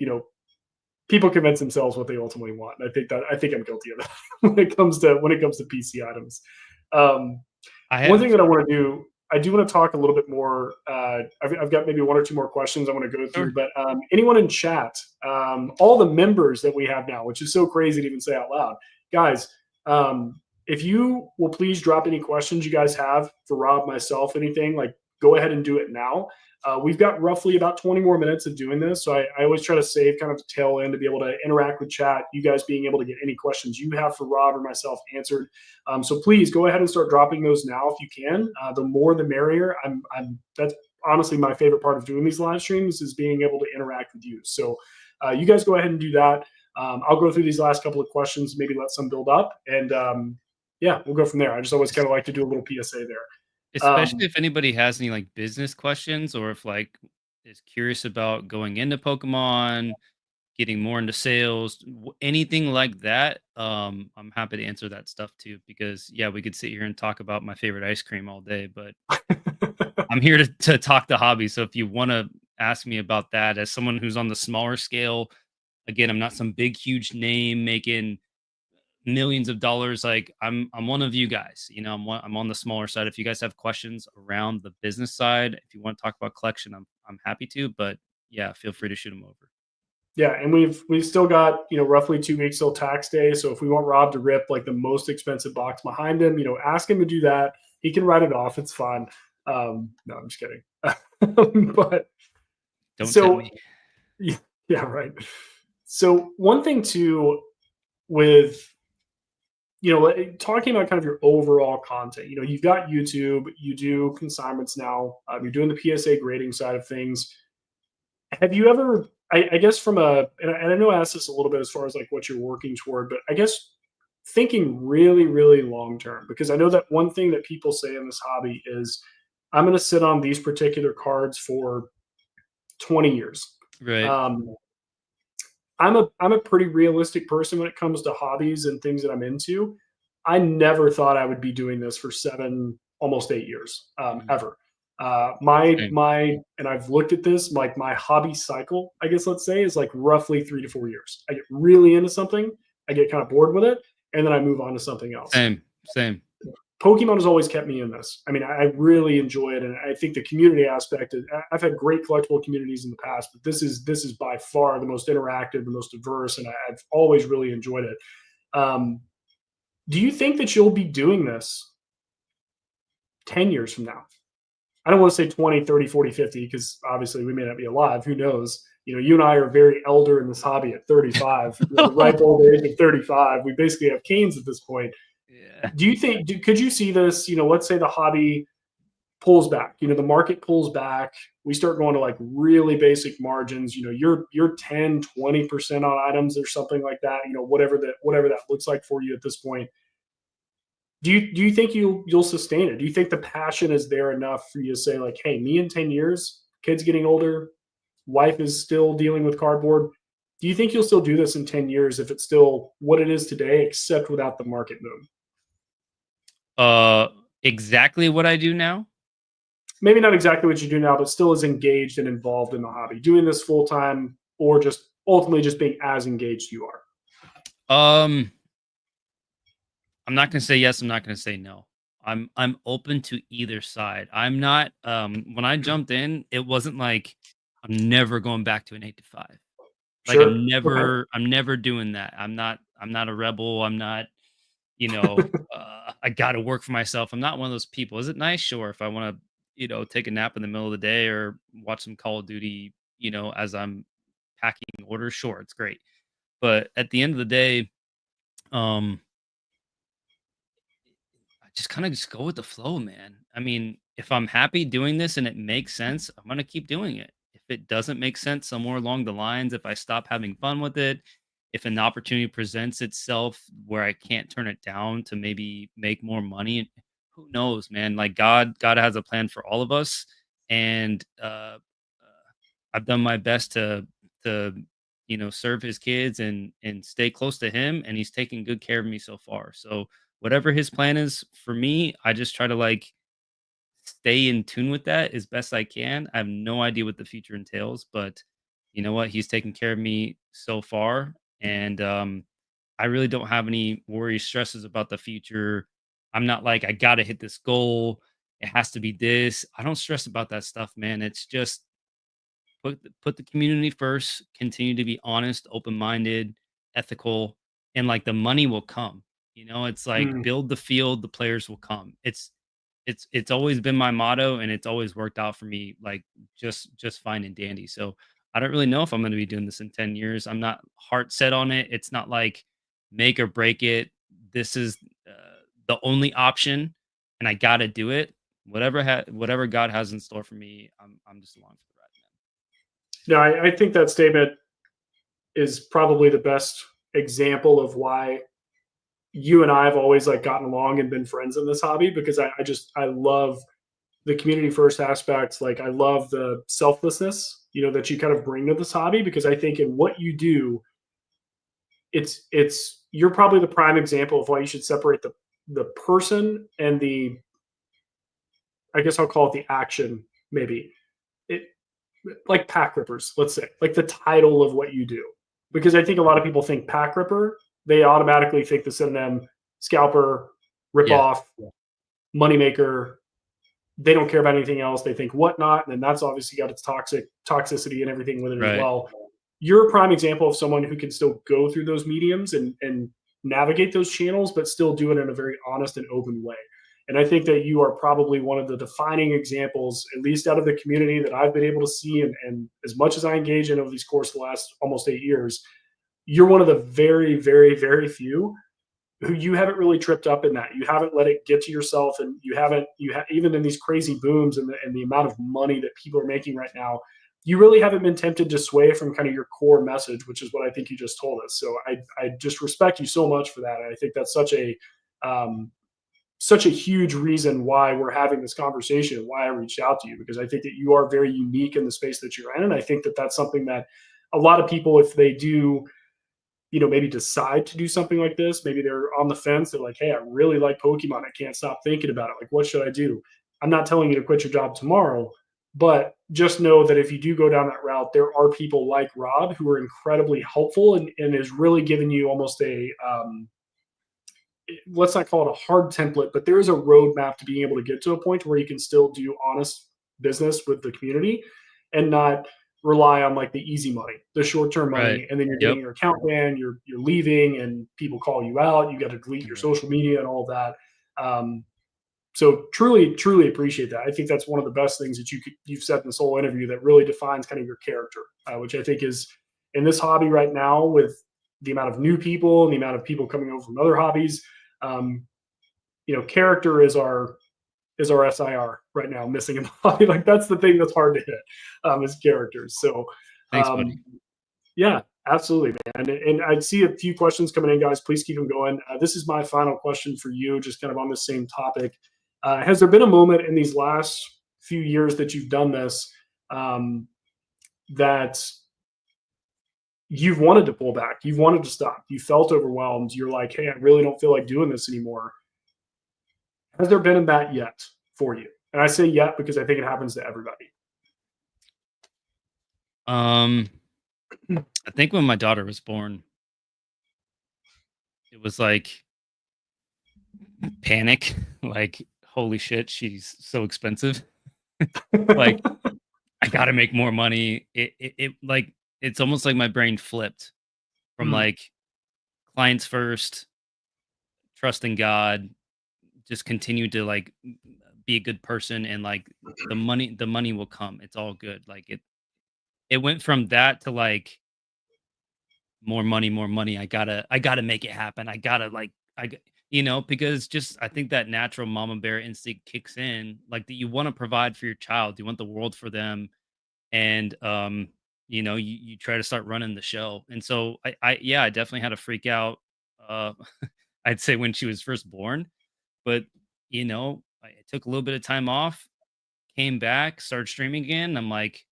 people convince themselves what they ultimately want. And I think I'm guilty of that when it comes to PC items. Um, I one thing have that I want to do, I do want to talk a little bit more. I've got maybe one or two more questions I want to go through, sure. but anyone in chat, all the members that we have now, which is so crazy to even say out loud, guys, if you will please drop any questions you guys have for Rob, myself, anything, like, go ahead and do it now. We've got roughly about 20 more minutes of doing this. So I always try to save kind of the tail end to be able to interact with chat, you guys being able to get any questions you have for Rob or myself answered. So please go ahead and start dropping those now if you can. The more the merrier. That's honestly my favorite part of doing these live streams, is being able to interact with you. So you guys go ahead and do that. I'll go through these last couple of questions, maybe let some build up, and yeah, we'll go from there. I just always kind of like to do a little PSA there. Especially if anybody has any like business questions or if like is curious about going into Pokemon, getting more into sales, anything like that. I'm happy to answer that stuff too, because yeah, we could sit here and talk about my favorite ice cream all day, but I'm here to talk the hobby. So if you want to ask me about that as someone who's on the smaller scale, again, I'm not some big, huge name making millions of dollars. Like I'm one of you guys. I'm on the smaller side. If you guys have questions around the business side, if you want to talk about collection, I'm happy to. But yeah, feel free to shoot them over. Yeah, and we've still got roughly 2 weeks till tax day. So if we want Rob to rip like the most expensive box behind him, ask him to do that. He can write it off. It's fine. No, I'm just kidding. But Don't tempt so me. yeah, right. So one thing too with talking about kind of your overall content. You've got YouTube, you do consignments now. You're doing the PSA grading side of things. Have you ever, I guess, and I know I asked this a little bit as far as like what you're working toward, but I guess thinking really, really long term, because I know that one thing that people say in this hobby is, I'm going to sit on these particular cards for 20 years. Right. Um, I'm a pretty realistic person when it comes to hobbies and things that I'm into. I never thought I would be doing this for 7, almost 8 years, Mhm. ever. My Same. my and I've looked at this, like my hobby cycle, I guess let's say, is like roughly 3 to 4 years. I get really into something, I get kind of bored with it, and then I move on to something else. Same. Same. Pokemon has always kept me in this. I mean, I really enjoy it, and I think the community aspect. I've had great collectible communities in the past, but this is by far the most interactive, the most diverse, and I've always really enjoyed it. Um, do you think that you'll be doing this 10 years from now? I don't want to say 20, 30, 40, 50, because obviously we may not be alive. Who knows? You and I are very elder in this hobby at 35. The ripe old age of 35. We basically have canes at this point. Yeah. Do you think, could you see this? Let's say the hobby pulls back, the market pulls back. We start going to like really basic margins. You're 10, 20% on items or something like that, whatever that looks like for you at this point. Do you think you'll sustain it? Do you think the passion is there enough for you to say, like, hey, me in 10 years, kids getting older, wife is still dealing with cardboard. Do you think you'll still do this in 10 years if it's still what it is today, except without the market boom? Exactly what I do now. Maybe not exactly what you do now, but still as engaged and involved in the hobby, doing this full time, or just ultimately just being as engaged you are. Um, I'm not gonna say yes. I'm not gonna say no. I'm open to either side. I'm not. When I jumped in, it wasn't like I'm never going back to an 8 to 5. Like Sure. Okay. I'm never doing that. I'm not a rebel. I'm not, I gotta work for myself. I'm not one of those people. Is it nice? Sure. If I want to, take a nap in the middle of the day or watch some Call of Duty, as I'm packing orders, sure, it's great. But at the end of the day, um, I just go with the flow, man. I mean, if I'm happy doing this and it makes sense, I'm gonna keep doing it. If it doesn't make sense somewhere along the lines, if I stop having fun with it, if an opportunity presents itself where I can't turn it down to maybe make more money, who knows, man? Like God has a plan for all of us, and I've done my best to serve his kids and stay close to him, and he's taking good care of me so far. So whatever his plan is for me, I just try to like stay in tune with that as best I can. I have no idea what the future entails, but you know what? He's taken care of me so far, and I really don't have any worries, stresses about the future. I'm not like I got to hit this goal. It has to be this. I don't stress about that stuff, man. It's just put the community first, continue to be honest, open-minded, ethical, and like the money will come. It's like Mm. build the field, the players will come. It's always been my motto and it's always worked out for me like just fine and dandy. So I don't really know if I'm going to be doing this in 10 years. I'm not heart set on it. It's not like make or break it. This is the only option and I got to do it. Whatever God has in store for me, I'm just along for the ride, man. No, I think that statement is probably the best example of why you and I have always like gotten along and been friends in this hobby, because I love the community first aspects. Like I love the selflessness, that you kind of bring to this hobby, because I think in what you do, it's you're probably the prime example of why you should separate the person and the, I guess I'll call it the action, maybe. It, like pack rippers, let's say, like the title of what you do. Because I think a lot of people think pack ripper, they automatically think the synonym scalper, rip Yeah. off, moneymaker. They don't care about anything else. They think whatnot, and then that's obviously got its toxicity and everything with it as Right. well. You're a prime example of someone who can still go through those mediums and navigate those channels, but still do it in a very honest and open way. And I think that you are probably one of the defining examples, at least out of the community that I've been able to see. And as much as I engage in over these course the last almost 8 years, you're one of the very, very, very few who you haven't really tripped up in that. You haven't let it get to yourself, and even in these crazy booms and the amount of money that people are making right now, you really haven't been tempted to sway from kind of your core message, which is what I think you just told us. So I just respect you so much for that. And I think that's um, such a huge reason why we're having this conversation, why I reached out to you, because I think that you are very unique in the space that you're in. And I think that that's something that a lot of people, if they do, maybe decide to do something like this, maybe they're on the fence. They're like, hey, I really like Pokemon. I can't stop thinking about it. Like, what should I do? I'm not telling you to quit your job tomorrow, but just know that if you do go down that route, there are people like Rob who are incredibly helpful and is really giving you almost let's not call it a hard template, but there is a roadmap to being able to get to a point where you can still do honest business with the community and not rely on like the easy money, the short-term Right. money, and then you're Yep. getting your account banned, you're leaving, and people call you out. You got to delete your Right. social media and all of that. Um, so truly, truly appreciate that. I think that's one of the best things that you've said in this whole interview that really defines kind of your character, which I think is in this hobby right now with the amount of new people and the amount of people coming over from other hobbies. Um, character is our SIR right now, missing in the hobby. Like that's the thing that's hard to hit, is characters. So Thanks, buddy. um, yeah, absolutely, man. And I see a few questions coming in, guys. Please keep them going. This is my final question for you, just kind of on the same topic. Has there been a moment in these last few years that you've done this, that you've wanted to pull back, you've wanted to stop, you felt overwhelmed, you're like, hey, I really don't feel like doing this anymore? Has there been that yet for you? And I say yet because I think it happens to everybody. Um, I think when my daughter was born, it was like panic, like, holy shit, she's so expensive. Like, I gotta make more money. It like it's almost like my brain flipped from Mm. like clients first, trust in God, just continue to like be a good person, and like the money will come. It's all good. Like it went from that to like more money, more money. I gotta make it happen. I gotta like because just I think that natural mama bear instinct kicks in, like that you want to provide for your child, you want the world for them, and you try to start running the show. And so I yeah, I definitely had a freak out. Uh, I'd say when she was first born, but I took a little bit of time off, came back, started streaming again. I'm like,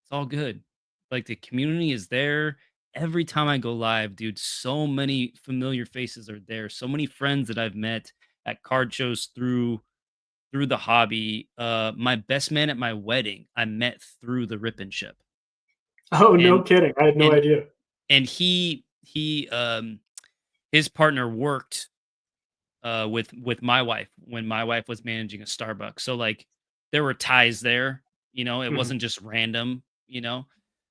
it's all good. Like the community is there. Every time I go live, dude, so many familiar faces are there. So many friends that I've met at card shows through the hobby. My best man at my wedding, I met through the Rip and Ship. Oh, no And kidding. I had no and idea. and he his partner worked with my wife when my wife was managing a Starbucks. So like there were ties there, it Mhm. wasn't just random.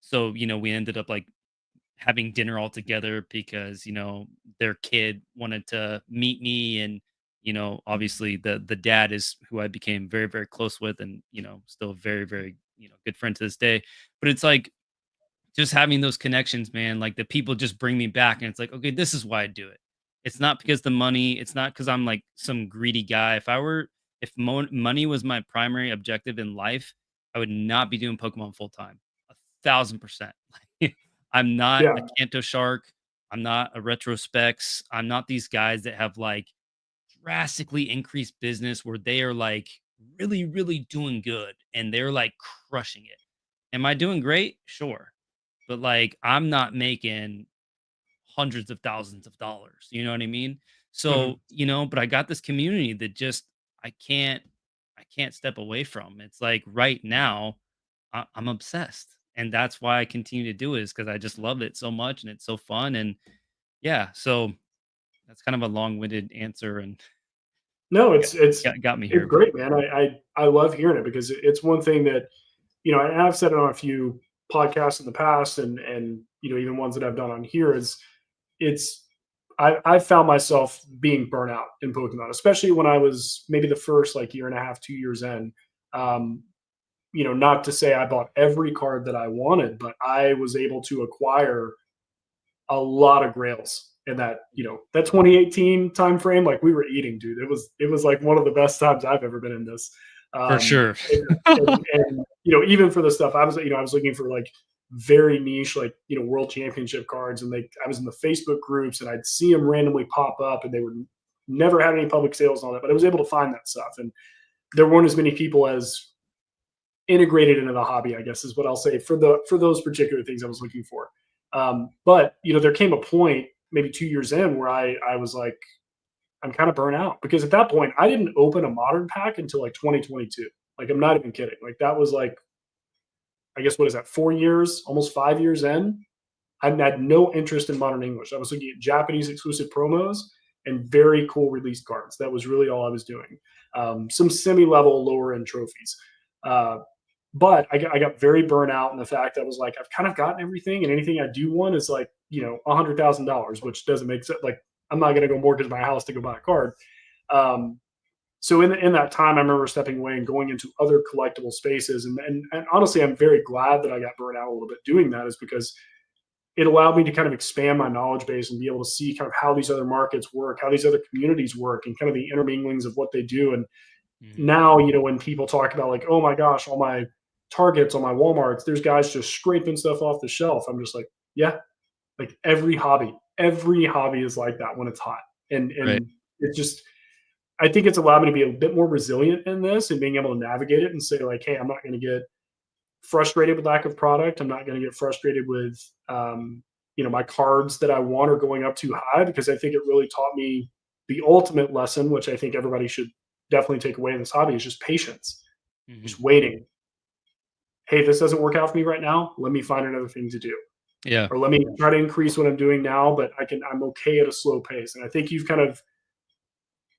So, we ended up like having dinner all together because, their kid wanted to meet me, and obviously the dad is who I became very, very close with, and still very, very, good friend to this day. But it's like just having those connections, man, like the people just bring me back, and it's like, okay, this is why I do it. It's not because the money, it's not because I'm like some greedy guy. If money was my primary objective in life, I would not be doing Pokemon full time. 1,000%. I'm not Yeah. a Kanto Shark. I'm not a Retrospecs. I'm not these guys that have like drastically increased business where they are like really, really doing good and they're like crushing it. Am I doing great? Sure. But like I'm not making hundreds of thousands of dollars. You know what I mean? Mhm. So, but I got this community that just I can't I can't step away from. It's like right now I'm obsessed. And that's why I continue to do it is because I just love it so much and it's so fun. And yeah, so that's kind of a long-winded answer and No, got, got me it's here. But great, man. I love hearing it because it's one thing that, and I've said it on a few podcasts in the past, and even ones that I've done on here is it's I've found myself being burnt out in Pokemon, especially when I was maybe the first like year and a half, 2 years in. Um, not to say I bought every card that I wanted, but I was able to acquire a lot of grails in that 2018 time frame. Like we were eating, dude. It was like one of the best times I've ever been in this. for Um, sure. and even for the stuff I was looking for like very niche, like world championship cards, and I was in the Facebook groups and I'd see them randomly pop up, and they were never had any public sales on it, but I was able to find that stuff, and there weren't as many people as integrated into the hobby, I guess is what I'll say for those particular things I was looking for. But there came a point maybe 2 years in where I was like, I'm kind of burnt out because at that point I didn't open a modern pack until like 2022. Like I'm not even kidding. Like that was like, I guess, what is that, 4 years, almost 5 years in. I had no interest in modern English. I was looking at Japanese exclusive promos and very cool release cards. That was really all I was doing. Some semi-level lower end trophies. Uh, but I got very burnt out in the fact that I was like, I've kind of gotten everything, and anything I do want is like, $100,000, which doesn't make sense. Like, I'm not going to go mortgage my house to go buy a card. Um, so in that time, I remember stepping away and going into other collectible spaces, and honestly, I'm very glad that I got burnt out a little bit doing that, is because it allowed me to kind of expand my knowledge base and be able to see kind of how these other markets work, how these other communities work, and kind of the interminglings of what they do. And Mhm. now, when people talk about like, oh my gosh, all my Targets, on my Walmarts, there's guys just scraping stuff off the shelf. I'm just like, yeah, like every hobby is like that when it's hot. And Right. it just, I think it's allowed me to be a bit more resilient in this and being able to navigate it and say like, hey, I'm not going to get frustrated with lack of product. I'm not going to get frustrated with, my cards that I want are going up too high, because I think it really taught me the ultimate lesson, which I think everybody should definitely take away in this hobby, is just patience, Mhm. just waiting. Hey, this doesn't work out for me right now. Let me find another thing to do. Yeah. Or let me try to increase what I'm doing now, but I'm okay at a slow pace. And I think you've kind of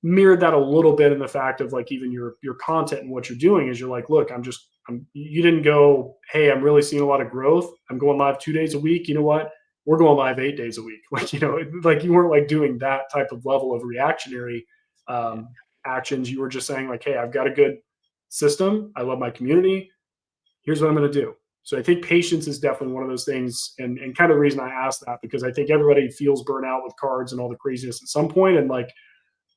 mirrored that a little bit in the fact of like even your content and what you're doing is you're like, look, you didn't go, hey, I'm really seeing a lot of growth. I'm going live 2 days a week. You know what? We're going live 8 days a week. Like, like you weren't like doing that type of level of reactionary Yeah. actions. You were just saying like, hey, I've got a good system. I love my community. Here's what I'm going to do. So I think patience is definitely one of those things, and kind of the reason I asked that, because I think everybody feels burnout with cards and all the craziness at some point, and like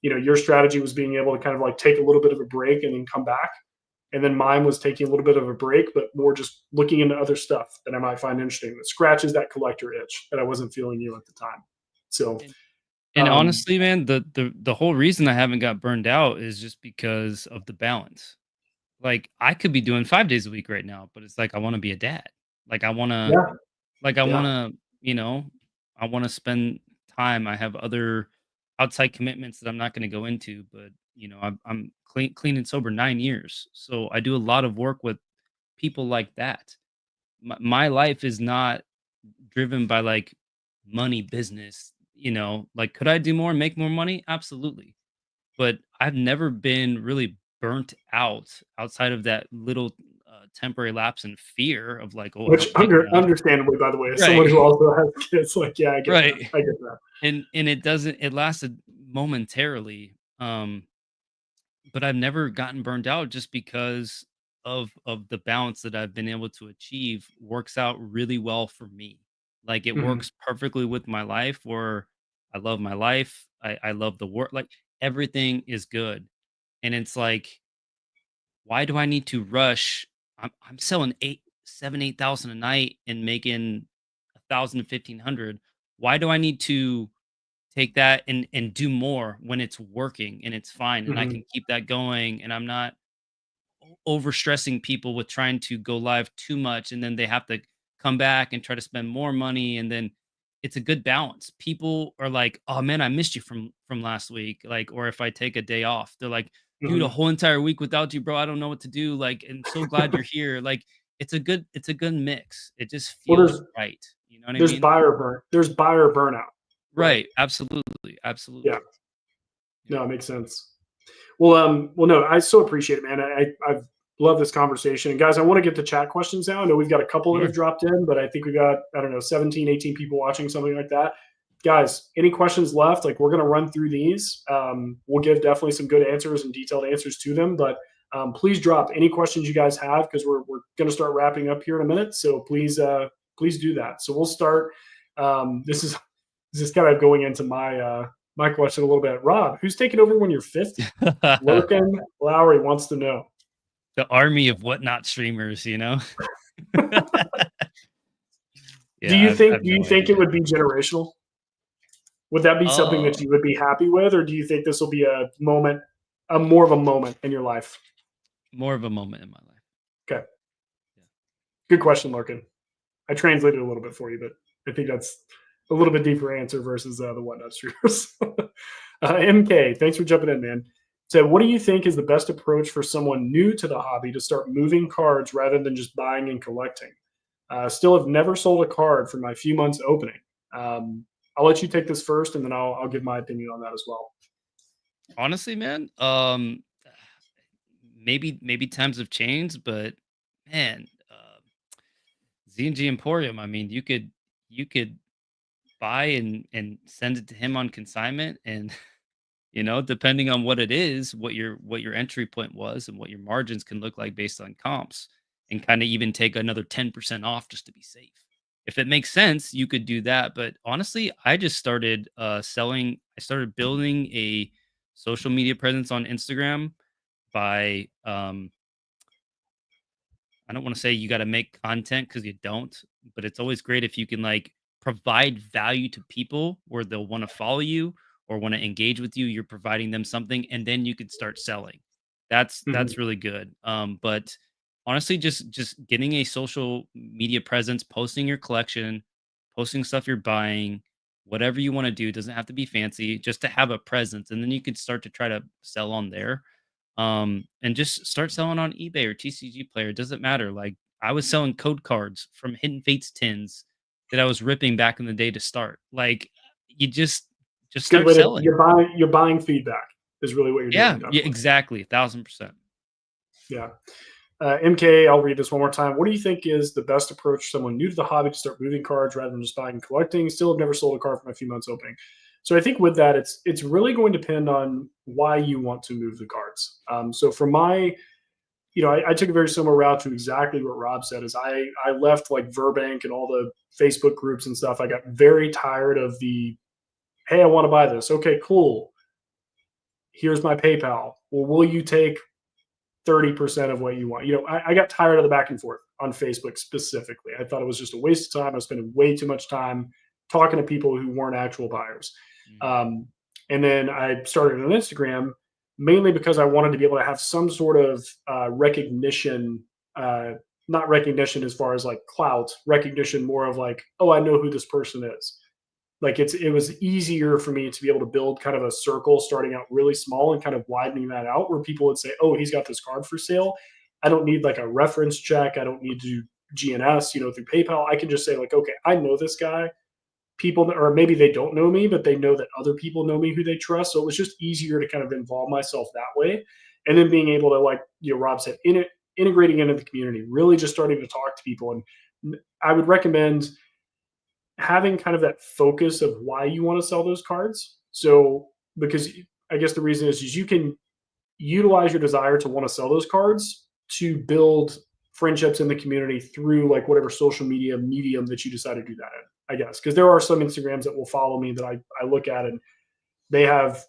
your strategy was being able to kind of like take a little bit of a break and then come back, and then mine was taking a little bit of a break, but more just looking into other stuff that I might find interesting that scratches that collector itch that I wasn't feeling at the time. So And, and um, honestly, man, the whole reason I haven't got burned out is just because of the balance. Like I could be doing 5 days a week right now, but it's like I want to be a dad. Like I want to yeah, Like, I yeah. wanna, I wanna spend time. I have other outside commitments that I'm not gonna go into, but, I'm clean and sober 9 years, so I do a lot of work with people like that. My life is not driven by, like, money, business, like, could I do more and make more money? Absolutely, but I've never been really burnt out outside of that little, temporary lapse in fear of, like, "Oh, I Which don't make enough." understandably, by the way, as Right. someone who also has kids, like, yeah, I get that. Right. I get that. And it lasted momentarily, but I've never gotten burned out just because of the balance that I've been able to achieve works out really well for me. Like, it Mhm. works perfectly with my life where I love my life, I love the work, like, everything is good, and it's like, why do I need to rush? I'm selling 8 7 8,000 a night and making 1,000 to 1,500. Why do I need to take that and do more when it's working and it's fine and I Mhm. can keep that going and I'm not overstressing people with trying to go live too much, and then they have to come back and try to spend more money, and then it's a good balance. People are like, "Oh man, I missed you from last week." Like, or if I take a day off, they're like, "Dude, a Mhm. whole entire week without you, bro. I don't know what to do." Like, and so glad you're here. Like, it's a good mix. It just Well, feels right. You know what I mean? there's buyer burnout, right? Right. Absolutely. Yeah. Absolutely. Yeah. No, it makes sense. Well, no, I so appreciate it, man. I've loved this conversation. And guys, I want to get to chat questions now. I know we've got a couple that have Sure. dropped in, but I think we got, I don't know, 17, 18 people watching, something like that. Guys, any questions left? Like, we're going to run through these. We'll give definitely some good answers and detailed answers to them, but please drop any questions you guys have, because we're going to start wrapping up here in a minute. So please do that. So we'll start. This is kind of going into my question a little bit. Rob, who's taking over when you're 50? Lurkin Lowry wants to know. The army of whatnot streamers, you know? Do Yeah, you I think have do you no think it idea. would be generational? Would that be something that Oh, you would be happy with, or do you think this will be a moment, a more of a moment in your life? more of a moment in my life. Okay, Yeah. good question, Larkin. I translated a little bit for you, but I think that's a little bit deeper answer versus the whatnot streamers. MK, thanks for jumping in, man. So, what do you think is the best approach for someone new to the hobby to start moving cards rather than just buying and collecting? Still have never sold a card for my few months opening. I'll let you take this first, and then I'll give my opinion on that as well. Honestly, man, maybe times have changed, but man, Z&G Emporium, I mean, you could buy and send it to him on consignment, and depending on what it is, what your entry point was and what your margins can look like based on comps, and kind of even take another 10% off just to be safe. If it makes sense, you could do that. But honestly, I just started selling. I started building a social media presence on Instagram by I don't want to say you got to make content, because you don't, but it's always great if you can like provide value to people where they'll want to follow you or want to engage with you. You're providing them something, and then you could start selling. That's Mhm. really good. But honestly, just getting a social media presence, posting your collection, posting stuff you're buying, whatever you want to do, doesn't have to be fancy, just to have a presence, and then you could start to try to sell on there, and just start selling on eBay or TCG Player. It doesn't matter. Like, I was selling code cards from Hidden Fates tins that I was ripping back in the day to start. Like, you just It's a good start way to selling. you're buying feedback is really what you're doing, Yeah, yeah, definitely. exactly, 1000%. Yeah. MK, I'll read this one more time. What do you think is the best approach for someone new to the hobby to start moving cards rather than just buying and collecting? Still have never sold a card from a few months opening. So I think with that, it's really going to depend on why you want to move the cards. So for my, I took a very similar route to exactly what Rob said. Is I left like Verbank and all the Facebook groups and stuff. I got very tired of the, hey, I want to buy this. Okay, cool. Here's my PayPal. Well, will you take 30% of what you want? I got tired of the back and forth on Facebook specifically. I thought it was just a waste of time. I was spending way too much time talking to people who weren't actual buyers. Mhm. Um, and then I started on Instagram mainly because I wanted to be able to have some sort of recognition, uh, not recognition as far as like clout, recognition more of like, oh, I know who this person is. Like it was easier for me to be able to build kind of a circle starting out really small and kind of widening that out where people would say, oh, he's got this card for sale. I don't need like a reference check. I don't need to do GNS, through PayPal. I can just say like, okay, I know this guy. People, or maybe they don't know me, but they know that other people know me who they trust. So it was just easier to kind of involve myself that way. And then being able to, like, Rob said, integrating into the community, really just starting to talk to people. And I would recommend having kind of that focus of why you want to sell those cards. So, because I guess the reason is you can utilize your desire to want to sell those cards to build friendships in the community through like whatever social media medium that you decide to do that in, I guess. Because there are some Instagrams that will follow me that I look at and they have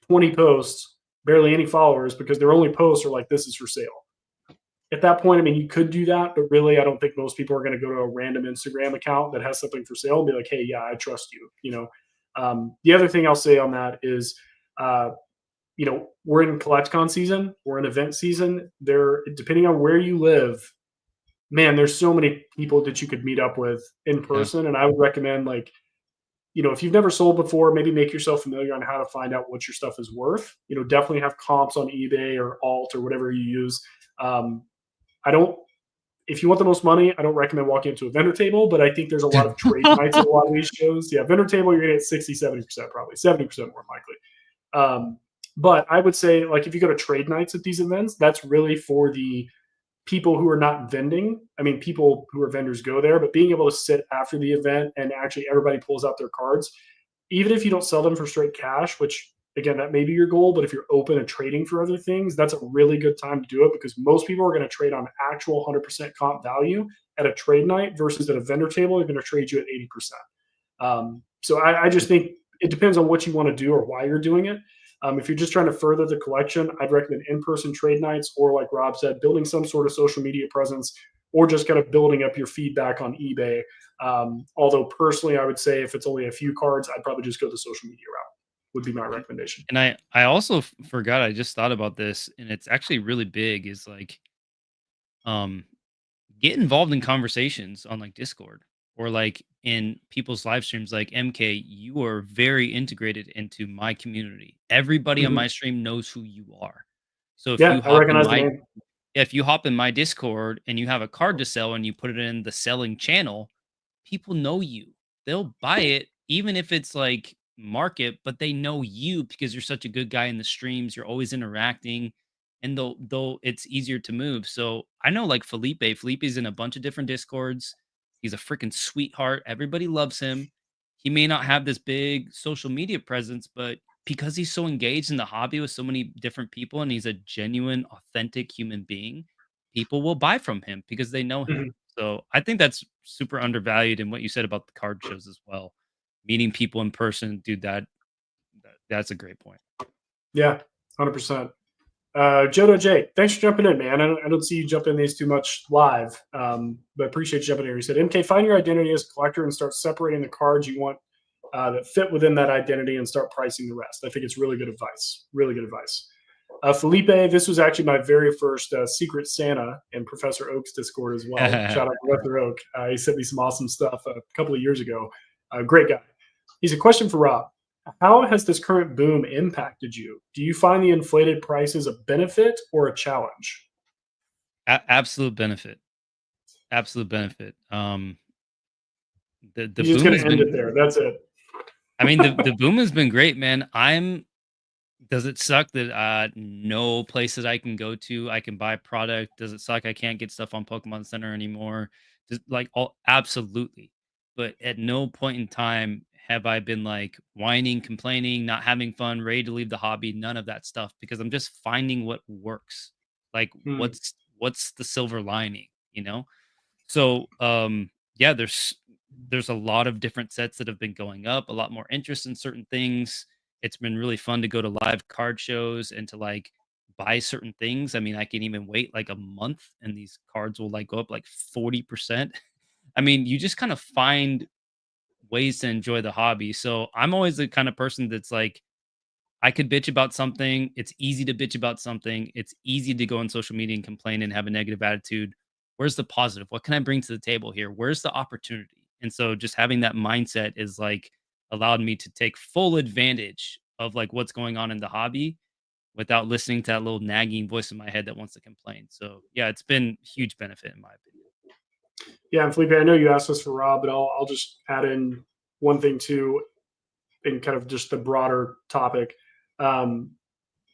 20 posts, barely any followers because their only posts are like, this is for sale. At that point, I mean, you could do that, but really, I don't think most people are going to go to a random Instagram account that has something for sale and be like, "Hey, yeah, I trust you." The other thing I'll say on that is, uh, we're in CollectCon season, we're in event season. There, depending on where you live, man, there's so many people that you could meet up with in Yeah. person. And I would recommend, like, if you've never sold before, maybe make yourself familiar on how to find out what your stuff is worth. Definitely have comps on eBay or Alt or whatever you use. Um, I don't, if you want the most money, I don't recommend walking into a vendor table, but I think there's a lot of trade nights at a lot of these shows. Yeah, vendor table, you're going to get 60, 70%, probably 70% more likely. But I would say, like, if you go to trade nights at these events, that's really for the people who are not vending. I mean, people who are vendors go there, but being able to sit after the event and actually everybody pulls out their cards, even if you don't sell them for straight cash, which again, that may be your goal, but if you're open to trading for other things, that's a really good time to do it, because most people are going to trade on actual 100% comp value at a trade night versus at a vendor table, they're going to trade you at 80%. So I just think it depends on what you want to do or why you're doing it. If you're just trying to further the collection, I'd recommend in-person trade nights, or like Rob said, building some sort of social media presence, or just kind of building up your feedback on eBay. Although personally, I would say if it's only a few cards, I'd probably just go the social media route, would be my recommendation. And I also forgot, I just thought about this, and it's actually really big, is like, um get involved in conversations on like Discord or like in people's live streams. Like, MK, you are very integrated into my community. Everybody on Mhm. my stream knows who you are. So Yeah, I recognize the name. if you hop in my Discord and you have a card to sell and you put it in the selling channel, people know you. They'll buy it even if it's like market, but they know you because you're such a good guy in the streams. You're always interacting, and they'll it's easier to move. So I know like Felipe. Felipe's in a bunch of different Discords. He's a freaking sweetheart. Everybody loves him. He may not have this big social media presence, but because he's so engaged in the hobby with so many different people and he's a genuine, authentic human being, people will buy from him because they know him. Mhm. So I think that's super undervalued. And what you said about the card shows as well, meeting people in person, dude, that's a great point. Yeah, 100%. Jodo J, thanks for jumping in, man. I don't see you jump in these too much live, but appreciate you jumping in. He said, MK, find your identity as a collector and start separating the cards you want that fit within that identity and start pricing the rest. I think it's really good advice. Really good advice. Felipe, this was actually my very first Secret Santa in Professor Oak's Discord as well. Shout out to Professor Oak. He sent me some awesome stuff a couple of years ago. Great guy. He's a question for Rob. How has this current boom impacted you? Do you find the inflated prices a benefit or a challenge? Absolute benefit. Absolute benefit. The You're just boom going has to end it been, there. That's it. I mean, the boom has been great, man. Does it suck that no places I can go to I can buy product? Does it suck I can't get stuff on Pokemon Center anymore? Just like all absolutely. But at no point in time have I been like whining, complaining, not having fun, ready to leave the hobby, none of that stuff, because I'm just finding what works. Like, Hmm. what's the silver lining, you know? So, yeah, there's a lot of different sets that have been going up, a lot more interest in certain things. It's been really fun to go to live card shows and to like buy certain things. I mean, I can even wait like a month and these cards will like go up like 40%. I mean, you just kind of find ways to enjoy the hobby. So I'm always the kind of person that's like, I could bitch about something. It's easy to bitch about something. It's easy to go on social media and complain and have a negative attitude. Where's the positive? What can I bring to the table here? Where's the opportunity? And so just having that mindset is like allowed me to take full advantage of like what's going on in the hobby without listening to that little nagging voice in my head that wants to complain. So yeah, it's been huge benefit in my opinion. Yeah, and Felipe, I know you asked this for Rob, but I'll just add in one thing too, in kind of just the broader topic. Um,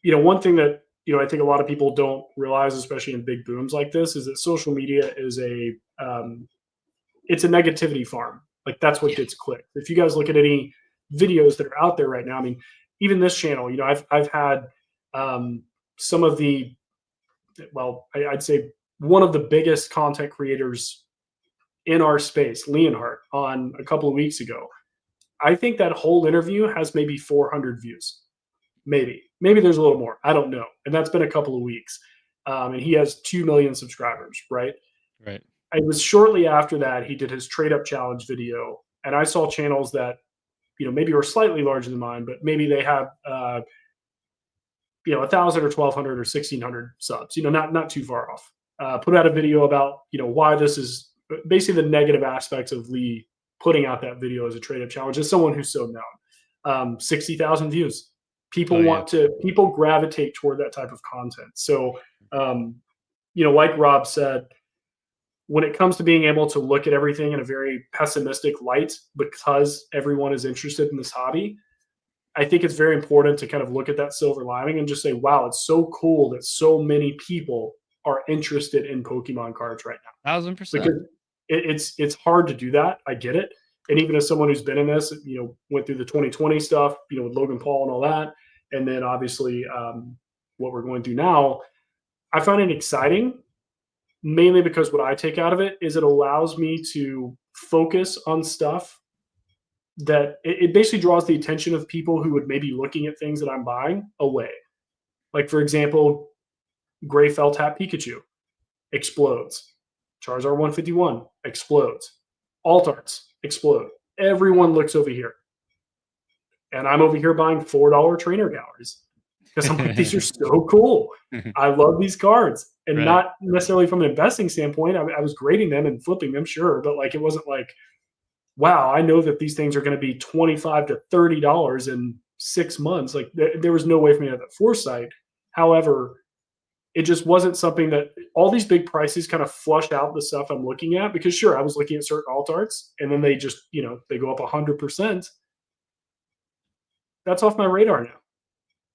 one thing that I think a lot of people don't realize, especially in big booms like this, is that social media is it's a negativity farm. Like, that's what Yeah. gets clicked. If you guys look at any videos that are out there right now, I mean, even this channel, I've had some of the, well, I'd say one of the biggest content creators in our space, Leonhardt, on a couple of weeks ago. I think that whole interview has maybe 400 views. Maybe there's a little more. I don't know. And that's been a couple of weeks. And he has 2 million subscribers, right? Right. It was shortly after that he did his trade up challenge video. And I saw channels that, maybe were slightly larger than mine, but maybe they have 1,000 or 1,200 or 1,600 subs, not too far off. Put out a video about, why this is basically the negative aspects of Lee putting out that video as a trade up challenge as someone who's so known. 60,000 views. People people gravitate toward that type of content. So, like Rob said, when it comes to being able to look at everything in a very pessimistic light because everyone is interested in this hobby, I think it's very important to kind of look at that silver lining and just say, wow, it's so cool that so many people are interested in Pokemon cards right now. 1,000%. Because it's hard to do that. I get it. And even as someone who's been in this, went through the 2020 stuff, with Logan Paul and all that, and then obviously what we're going through now, I find it exciting, mainly because what I take out of it is it allows me to focus on stuff that it basically draws the attention of people who would maybe looking at things that I'm buying away. Like, for example, Gray Felt Hat Pikachu explodes. Charizard 151 explodes. Alt Arts explode. Everyone looks over here. And I'm over here buying $4 trainer galleries because I'm like, these are so cool. I love these cards. And not necessarily from an investing standpoint. I was grading them and flipping them, sure. But it wasn't like, wow, I know that these things are going to be $25 to $30 in 6 months. There was no way for me to have that foresight. However, it just wasn't something that all these big prices kind of flushed out the stuff I'm looking at, because sure, I was looking at certain alt arts and then they just, they go up 100%. That's off my radar now.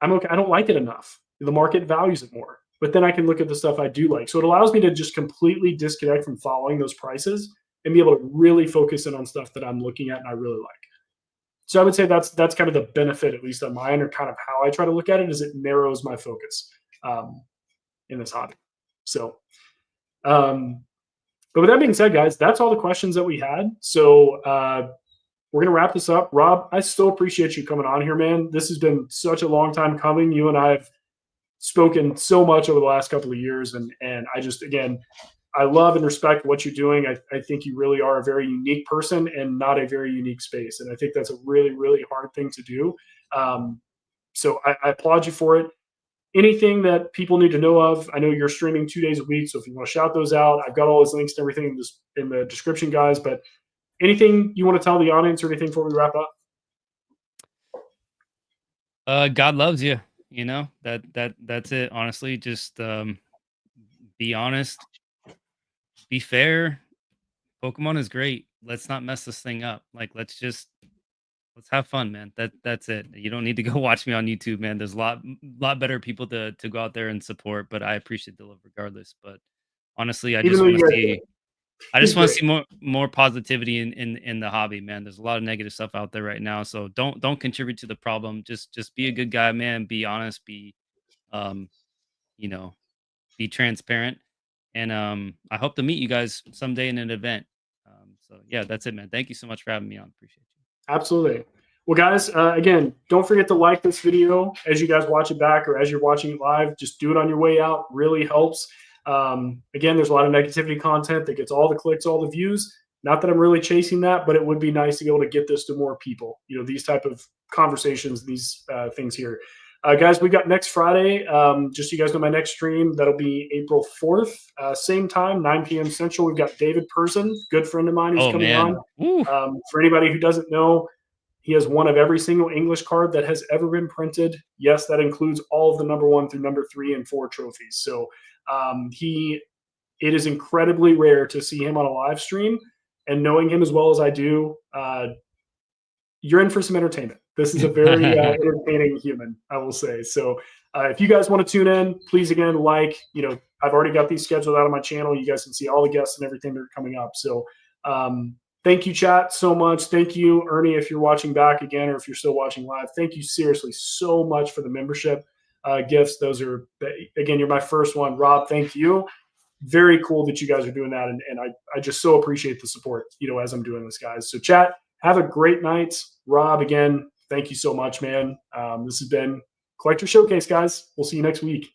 I'm okay. I don't like it enough. The market values it more, but then I can look at the stuff I do like. So it allows me to just completely disconnect from following those prices and be able to really focus in on stuff that I'm looking at and I really like. So I would say that's kind of the benefit, at least on my end, or kind of how I try to look at it, is it narrows my focus in this hobby. So, but with that being said, guys, that's all the questions that we had. So we're going to wrap this up. Rob, I still appreciate you coming on here, man. This has been such a long time coming. You and I have spoken so much over the last couple of years. And I just, again, I love and respect what you're doing. I think you really are a very unique person and not a very unique space. And I think that's a really, really hard thing to do. So I applaud you for it. Anything that people need to know of, I know you're streaming 2 days a week. So if you want to shout those out, I've got all those links and everything in the description, guys. But anything you want to tell the audience or anything before we wrap up? God loves you. That's it. Honestly, just be honest. Be fair. Pokemon is great. Let's not mess this thing up. Let's have fun, man. That's it. You don't need to go watch me on YouTube, man. There's a lot better people to go out there and support, but I appreciate the love regardless. But honestly, I just want to see more positivity in the hobby, man. There's a lot of negative stuff out there right now. So don't contribute to the problem. Just be a good guy, man. Be honest, be be transparent. And I hope to meet you guys someday in an event. So yeah, that's it, man. Thank you so much for having me on. Appreciate you. Absolutely. Well, guys, again, don't forget to like this video as you guys watch it back or as you're watching it live. Just do it on your way out. Really helps. Again, there's a lot of negativity content that gets all the clicks, all the views. Not that I'm really chasing that, but it would be nice to be able to get this to more people. These type of conversations, these things here. Guys, we got next Friday. Just so you guys know, my next stream, that'll be April 4th. Same time, 9 p.m. Central. We've got David Person, good friend of mine, who's coming on. For anybody who doesn't know, he has one of every single English card that has ever been printed. Yes, that includes all of the number 1 through number 3 and 4 trophies. So it is incredibly rare to see him on a live stream. And knowing him as well as I do, you're in for some entertainment. This is a very entertaining human, I will say. So if you guys want to tune in, please, again, I've already got these scheduled out on my channel. You guys can see all the guests and everything that are coming up. So thank you, chat, so much. Thank you, Ernie, if you're watching back again, or if you're still watching live. Thank you seriously so much for the membership gifts. Those are, again, you're my first one. Rob, thank you. Very cool that you guys are doing that. And I just so appreciate the support, as I'm doing this, guys. So chat, have a great night. Rob, again, thank you so much, man. This has been Collector Showcase, guys. We'll see you next week.